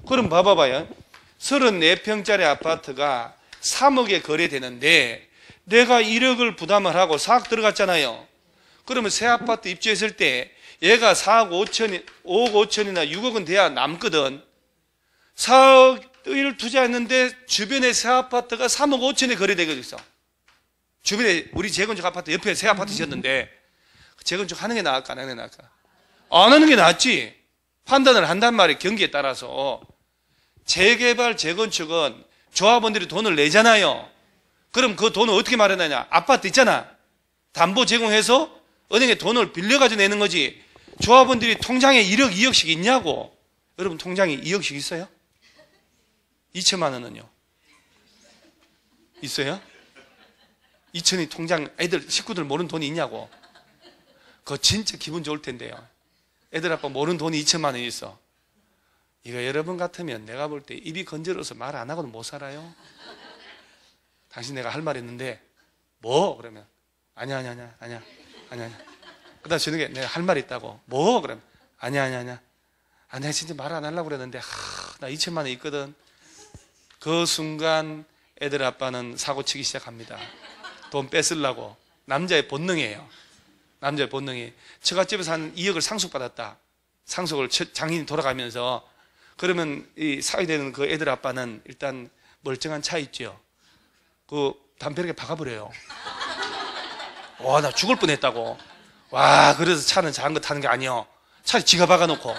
그럼 봐봐요. 34평짜리 아파트가 3억에 거래되는데 내가 1억을 부담을 하고 4억 들어갔잖아요. 그러면 새 아파트 입주했을 때 얘가 4억 5천, 5억 5천이나 6억은 돼야 남거든. 4억을 투자했는데 주변에 새 아파트가 3억 5천에 거래되고 있어. 주변에 우리 재건축 아파트 옆에 새 아파트 지었는데 재건축 하는 게 나을까 안 하는 게 나을까? 안 하는 게 낫지. 판단을 한단 말이에요. 경기에 따라서. 재개발 재건축은 조합원들이 돈을 내잖아요. 그럼 그 돈을 어떻게 마련하냐? 아파트 있잖아. 담보 제공해서 은행에 돈을 빌려가지고 내는 거지. 조합원들이 통장에 1억 2억씩 있냐고. 여러분 통장에 2억씩 있어요? 2천만 원은요? 있어요? 2천이 통장 애들 식구들 모르는 돈이 있냐고. 그거 진짜 기분 좋을 텐데요. 애들 아빠 모르는 돈이 2천만 원이 있어. 이거 여러분 같으면 내가 볼 때 입이 건드려서 말 안 하고는 못 살아요. 당신 내가 할 말 있는데 뭐? 그러면 아니야. 그다음 저녁에 내가 할 말 있다고. 뭐? 그러면 아니야. 내가 진짜 말 안 하려고 그랬는데 나 2천만 원 있거든. 그 순간 애들 아빠는 사고치기 시작합니다. 돈 뺏으려고. 남자의 본능이에요. 남자의 본능이. 처갓집에서 한 2억을 상속받았다. 상속을 장인이 돌아가면서. 그러면 이 사회되는 그 애들 아빠는 일단 멀쩡한 차 있죠. 그 담벼락에 박아버려요. 와, 나 죽을 뻔했다고. 와, 그래서 차는 작은 거 타는 게 아니요. 차를 지가 박아놓고.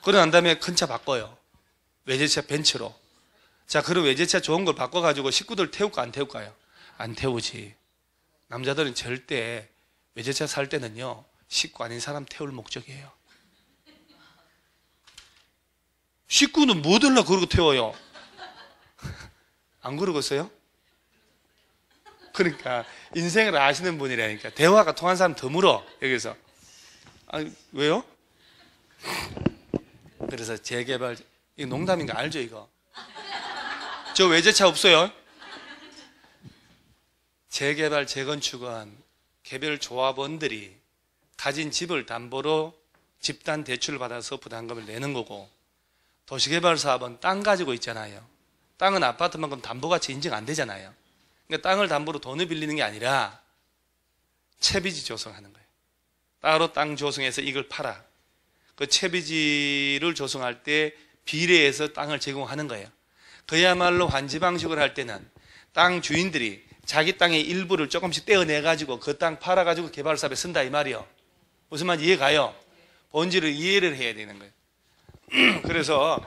그러고 난 다음에 큰 차 바꿔요. 외제차 벤츠로. 자, 그럼 외제차 좋은 걸 바꿔가지고 식구들 태울까 안 태울까요? 안 태우지. 남자들은 절대 외제차 살 때는요, 식구 아닌 사람 태울 목적이에요. 식구는 뭐 들라 그러고 태워요? 안 그러겠어요? 그러니까 인생을 아시는 분이라니까. 대화가 통한 사람 드물어. 여기서. 왜요? 그래서 재개발, 이거 농담인 거 알죠 이거? 저 외제차 없어요? 재개발 재건축은 개별 조합원들이 가진 집을 담보로 집단 대출을 받아서 부담금을 내는 거고, 도시개발 사업은 땅 가지고 있잖아요. 땅은 아파트만큼 담보가치 인정 안 되잖아요. 그러니까 땅을 담보로 돈을 빌리는 게 아니라 채비지 조성하는 거예요. 따로 땅 조성해서 이걸 팔아. 그 채비지를 조성할 때 비례해서 땅을 제공하는 거예요. 그야말로 환지 방식으로 할 때는 땅 주인들이 자기 땅의 일부를 조금씩 떼어내가지고 그 땅 팔아가지고 개발 사업에 쓴다 이 말이요. 무슨 말인지 이해가요? 본질을 이해를 해야 되는 거예요. 그래서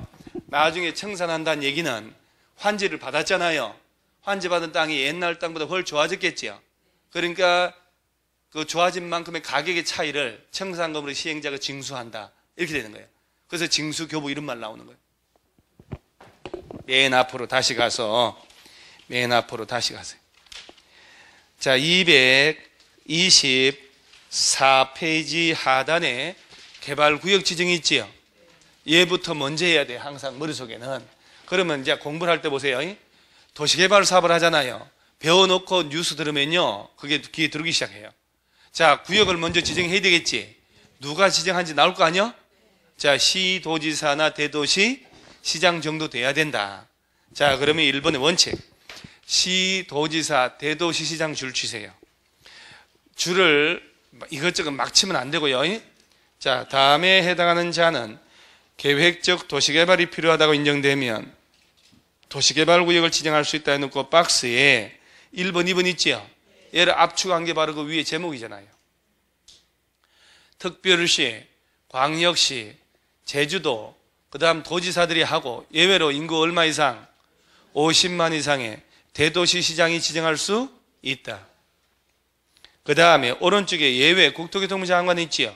나중에 청산한다는 얘기는 환지를 받았잖아요. 환지 받은 땅이 옛날 땅보다 훨 좋아졌겠지요. 그러니까 그 좋아진 만큼의 가격의 차이를 청산금으로 시행자가 징수한다. 이렇게 되는 거예요. 그래서 징수 교부 이런 말 나오는 거예요. 맨 앞으로 다시 가세요. 자, 224페이지 하단에 개발구역 지정이 있지요. 얘부터 먼저 해야 돼, 항상 머릿속에는. 그러면 이제 공부를 할 때 보세요. 도시개발 사업을 하잖아요. 배워놓고 뉴스 들으면요, 그게 귀에 들어오기 시작해요. 자, 구역을 먼저 지정해야 되겠지. 누가 지정한지 나올 거 아니야? 자, 시도지사나 대도시 시장 정도 돼야 된다. 자, 그러면 1번의 원칙. 시도지사, 대도시 시장 줄 치세요. 줄을 이것저것 막 치면 안 되고요. 자, 다음에 해당하는 자는 계획적 도시개발이 필요하다고 인정되면 도시개발구역을 지정할 수 있다 해놓고 박스에 1번, 2번 있지요. 얘를 압축한 게 바로 그 위에 제목이잖아요. 특별시, 광역시, 제주도, 그 다음 도지사들이 하고 예외로 인구 얼마 이상? 50만 이상의 대도시 시장이 지정할 수 있다. 그 다음에 오른쪽에 예외 국토교통부 장관이 있지요.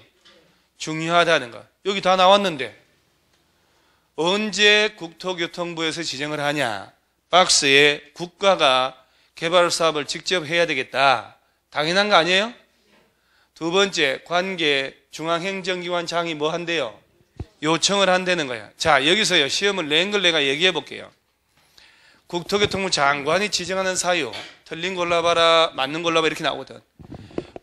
중요하다는 거. 여기 다 나왔는데 언제 국토교통부에서 지정을 하냐? 박스에 국가가 개발 사업을 직접 해야 되겠다. 당연한 거 아니에요? 두 번째, 관계 중앙행정기관장이 뭐 한대요? 요청을 한다는 거야. 자, 여기서요, 시험을 낸 걸 내가 얘기해 볼게요. 국토교통부 장관이 지정하는 사유, 틀린 골라봐라, 맞는 골라봐 이렇게 나오거든.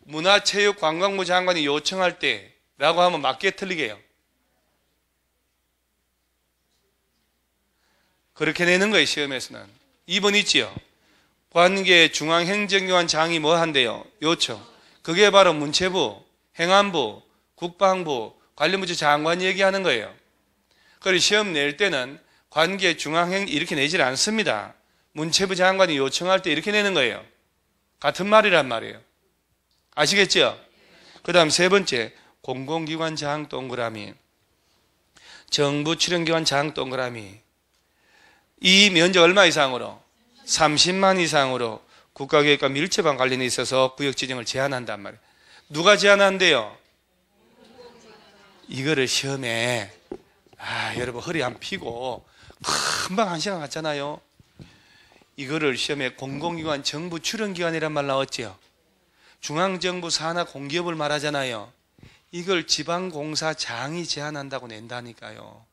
문화체육관광부 장관이 요청할 때 라고 하면 맞게 틀리게 해요. 그렇게 내는 거예요, 시험에서는. 2번 있지요. 관계 중앙행정기관장이 뭐 한대요? 요청. 그게 바로 문체부, 행안부, 국방부, 관련부처 장관이 얘기하는 거예요. 그리고 시험 낼 때는 관계 중앙행 이렇게 내질 않습니다. 문체부 장관이 요청할 때 이렇게 내는 거예요. 같은 말이란 말이에요. 아시겠죠? 그 다음 세 번째, 공공기관 장 동그라미, 정부 출연기관 장 동그라미. 이 면적 얼마 이상으로? 30만 이상으로 국가계획과 밀접한 관련이 있어서 구역 지정을 제한한단 말이에요. 누가 제한한대요? 이거를 시험에 여러분 허리 안 피고 금방 1시간 갔잖아요. 이거를 시험에 공공기관 정부 출연기관이란 말 나왔죠. 중앙정부 산하 공기업을 말하잖아요. 이걸 지방공사장이 제한한다고 낸다니까요.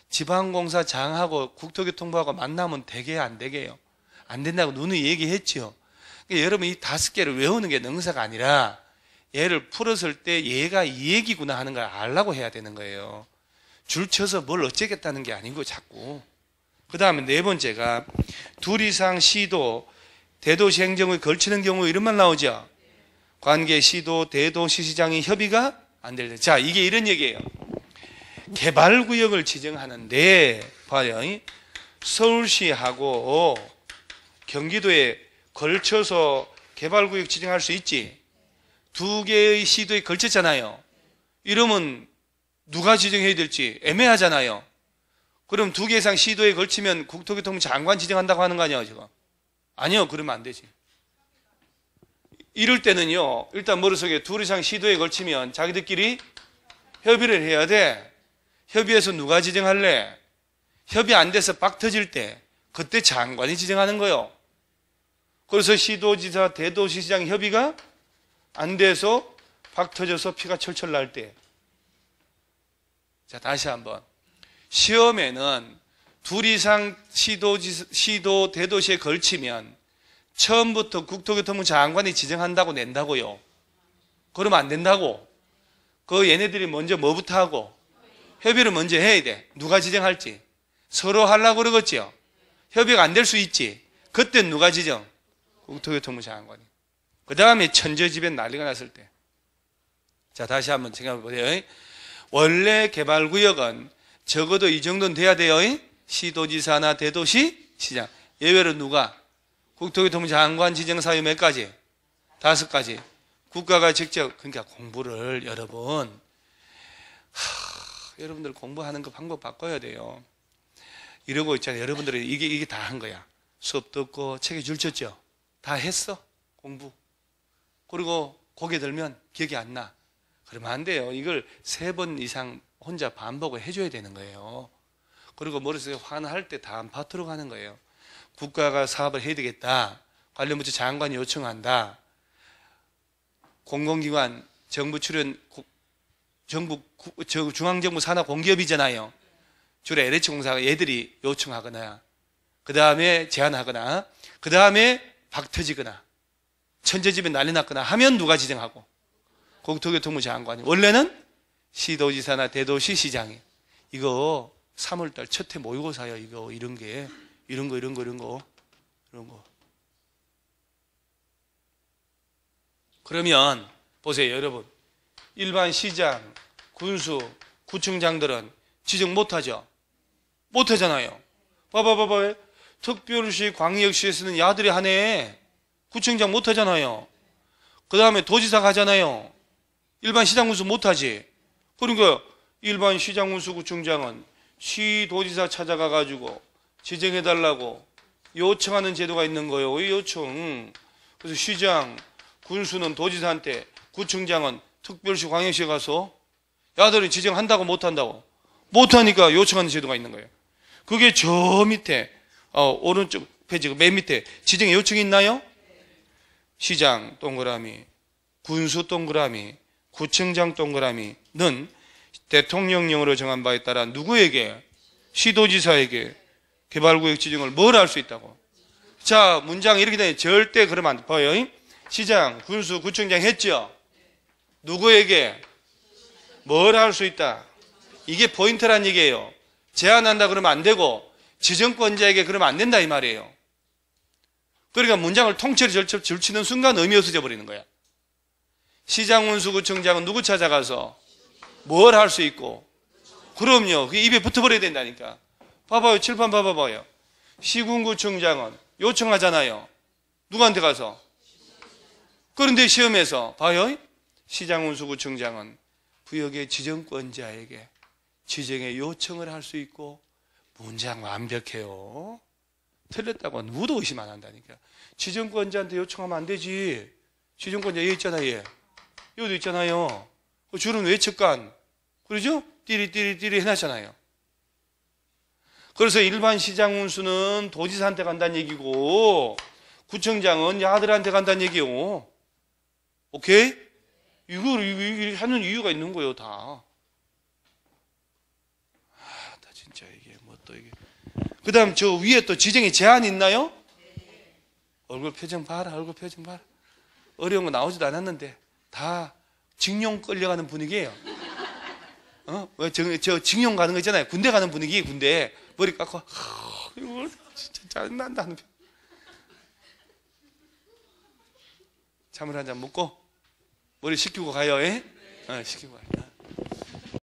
지방공사장하고 국토교통부하고 만나면 되게 안 되게요? 안 된다고 누누이 얘기했죠. 그러니까 여러분 이 5개를 외우는 게 능사가 아니라 얘를 풀었을 때 얘가 이 얘기구나 하는 걸 알라고 해야 되는 거예요. 줄 쳐서 뭘 어쩌겠다는 게 아니고 자꾸. 그 다음에 네 번째가 둘 이상 시도, 대도시 행정을 걸치는 경우 이런 말 나오죠. 관계 시도, 대도시시장이 협의가 안 될 때. 자, 이게 이런 얘기예요. 개발구역을 지정하는데 봐요. 서울시하고 경기도에 걸쳐서 개발구역 지정할 수 있지. 2개의 시도에 걸쳤잖아요. 이러면 누가 지정해야 될지 애매하잖아요. 그럼 2개 이상 시도에 걸치면 국토교통부 장관 지정한다고 하는 거 아니에요, 지금? 아니요, 그러면 안 되지. 이럴 때는요, 일단 머릿속에 2 이상 시도에 걸치면 자기들끼리 협의를 해야 돼. 협의해서 누가 지정할래? 협의 안 돼서 빡 터질 때 그때 장관이 지정하는 거예요. 그래서 시도지사, 대도시시장 협의가 안 돼서 박 터져서 피가 철철 날 때. 자, 다시 한번. 시험에는 2 이상 시도, 대도시에 걸치면 처음부터 국토교통부 장관이 지정한다고 낸다고요. 그러면 안 된다고. 얘네들이 먼저 뭐부터 하고? 협의를 먼저 해야 돼. 누가 지정할지. 서로 하려고 그러겠지요. 협의가 안 될 수 있지. 그때 누가 지정? 국토교통부 장관이. 그 다음에 천재지변 난리가 났을 때. 자, 다시 한번 생각해 보세요. 원래 개발구역은 적어도 이 정도는 돼야 돼요. 시도지사나 대도시 시장. 예외로 누가? 국토교통부 장관 지정 사유 몇 가지? 5가지. 국가가 직접. 그러니까 공부를 여러분, 여러분들 공부하는 거 방법 바꿔야 돼요. 이러고 있잖아요. 여러분들이 이게 다 한 거야. 수업 듣고 책에 줄 쳤죠. 다 했어. 공부. 그리고 고개 들면 기억이 안 나. 그러면 안 돼요. 이걸 3번 이상 혼자 반복을 해줘야 되는 거예요. 그리고 머릿속에 화날 때 다음 파트로 가는 거예요. 국가가 사업을 해야 되겠다. 관련부처 장관이 요청한다. 공공기관, 정부 출연, 중앙정부 산하 공기업이잖아요. 주로 LH 공사가 얘들이 요청하거나, 그 다음에 제안하거나, 그 다음에 박 터지거나, 천재집에 난리 났거나 하면 누가 지정하고? 국토교통부 장관이. 원래는 시도지사나 대도시시장이. 이거 3월달 첫해 모의고사요. 이거 이런 거. 그러면 보세요, 여러분. 일반 시장, 군수, 구청장들은 지정 못하죠. 못하잖아요. 봐봐. 특별시, 광역시에서는 야들이 하네. 구청장 못하잖아요. 그 다음에 도지사 가잖아요. 일반 시장 군수 못하지. 그러니까 일반 시장 군수 구청장은 시도지사 찾아가가지고 지정해달라고 요청하는 제도가 있는 거예요. 이 요청. 그래서 시장, 군수는 도지사한테, 구청장은 특별시, 광역시에 가서 야들이 지정한다고 못한다고? 못하니까 요청하는 제도가 있는 거예요. 그게 저 밑에 오른쪽 페이지 맨 밑에 지정의 요청이 있나요? 시장 동그라미, 군수 동그라미, 구청장 동그라미는 대통령령으로 정한 바에 따라 누구에게? 시도지사에게 개발구역 지정을 뭘 할 수 있다고? 자, 문장 이렇게 되면 절대 그러면 안 돼요. 시장, 군수, 구청장 했죠? 누구에게? 뭘 할 수 있다. 이게 포인트란 얘기예요. 제한한다 그러면 안 되고 지정권자에게 그러면 안 된다 이 말이에요. 그러니까 문장을 통째로 줄치는 순간 의미 없어져 버리는 거야. 시장군수구청장은 누구 찾아가서 뭘 할 수 있고, 그럼요. 그 입에 붙어버려야 된다니까. 봐봐요. 칠판 봐봐요. 시군구청장은 요청하잖아요. 누구한테 가서? 그런데 시험에서 봐요. 시장군수구청장은 구역의 지정권자에게 지정의 요청을 할 수 있고, 문장 완벽해요. 틀렸다고 누구도 의심 안 한다니까. 지정권자한테 요청하면 안 되지. 지정권자 얘 있잖아요. 얘. 여기도 있잖아요. 줄은 외측관. 그러죠? 띠리띠리띠리 해놨잖아요. 그래서 일반 시장 운수는 도지사한테 간다는 얘기고, 구청장은 야들한테 간다는 얘기요. 오케이? 이걸 하는 이유가 있는 거예요, 다. 다 진짜 이게 뭐 또 이게. 그 다음 저 위에 또 지정에 제한이 있나요? 얼굴 표정 봐라, 얼굴 표정 봐라. 어려운 거 나오지도 않았는데 다 징용 끌려가는 분위기예요. 왜 저 징용 가는 거 있잖아요. 군대 가는 분위기, 군대. 머리 깎고, 이거 진짜 짜증난다. 참을 한 잔 먹고, 머리 식히고 가요, 예? 식히고 가요.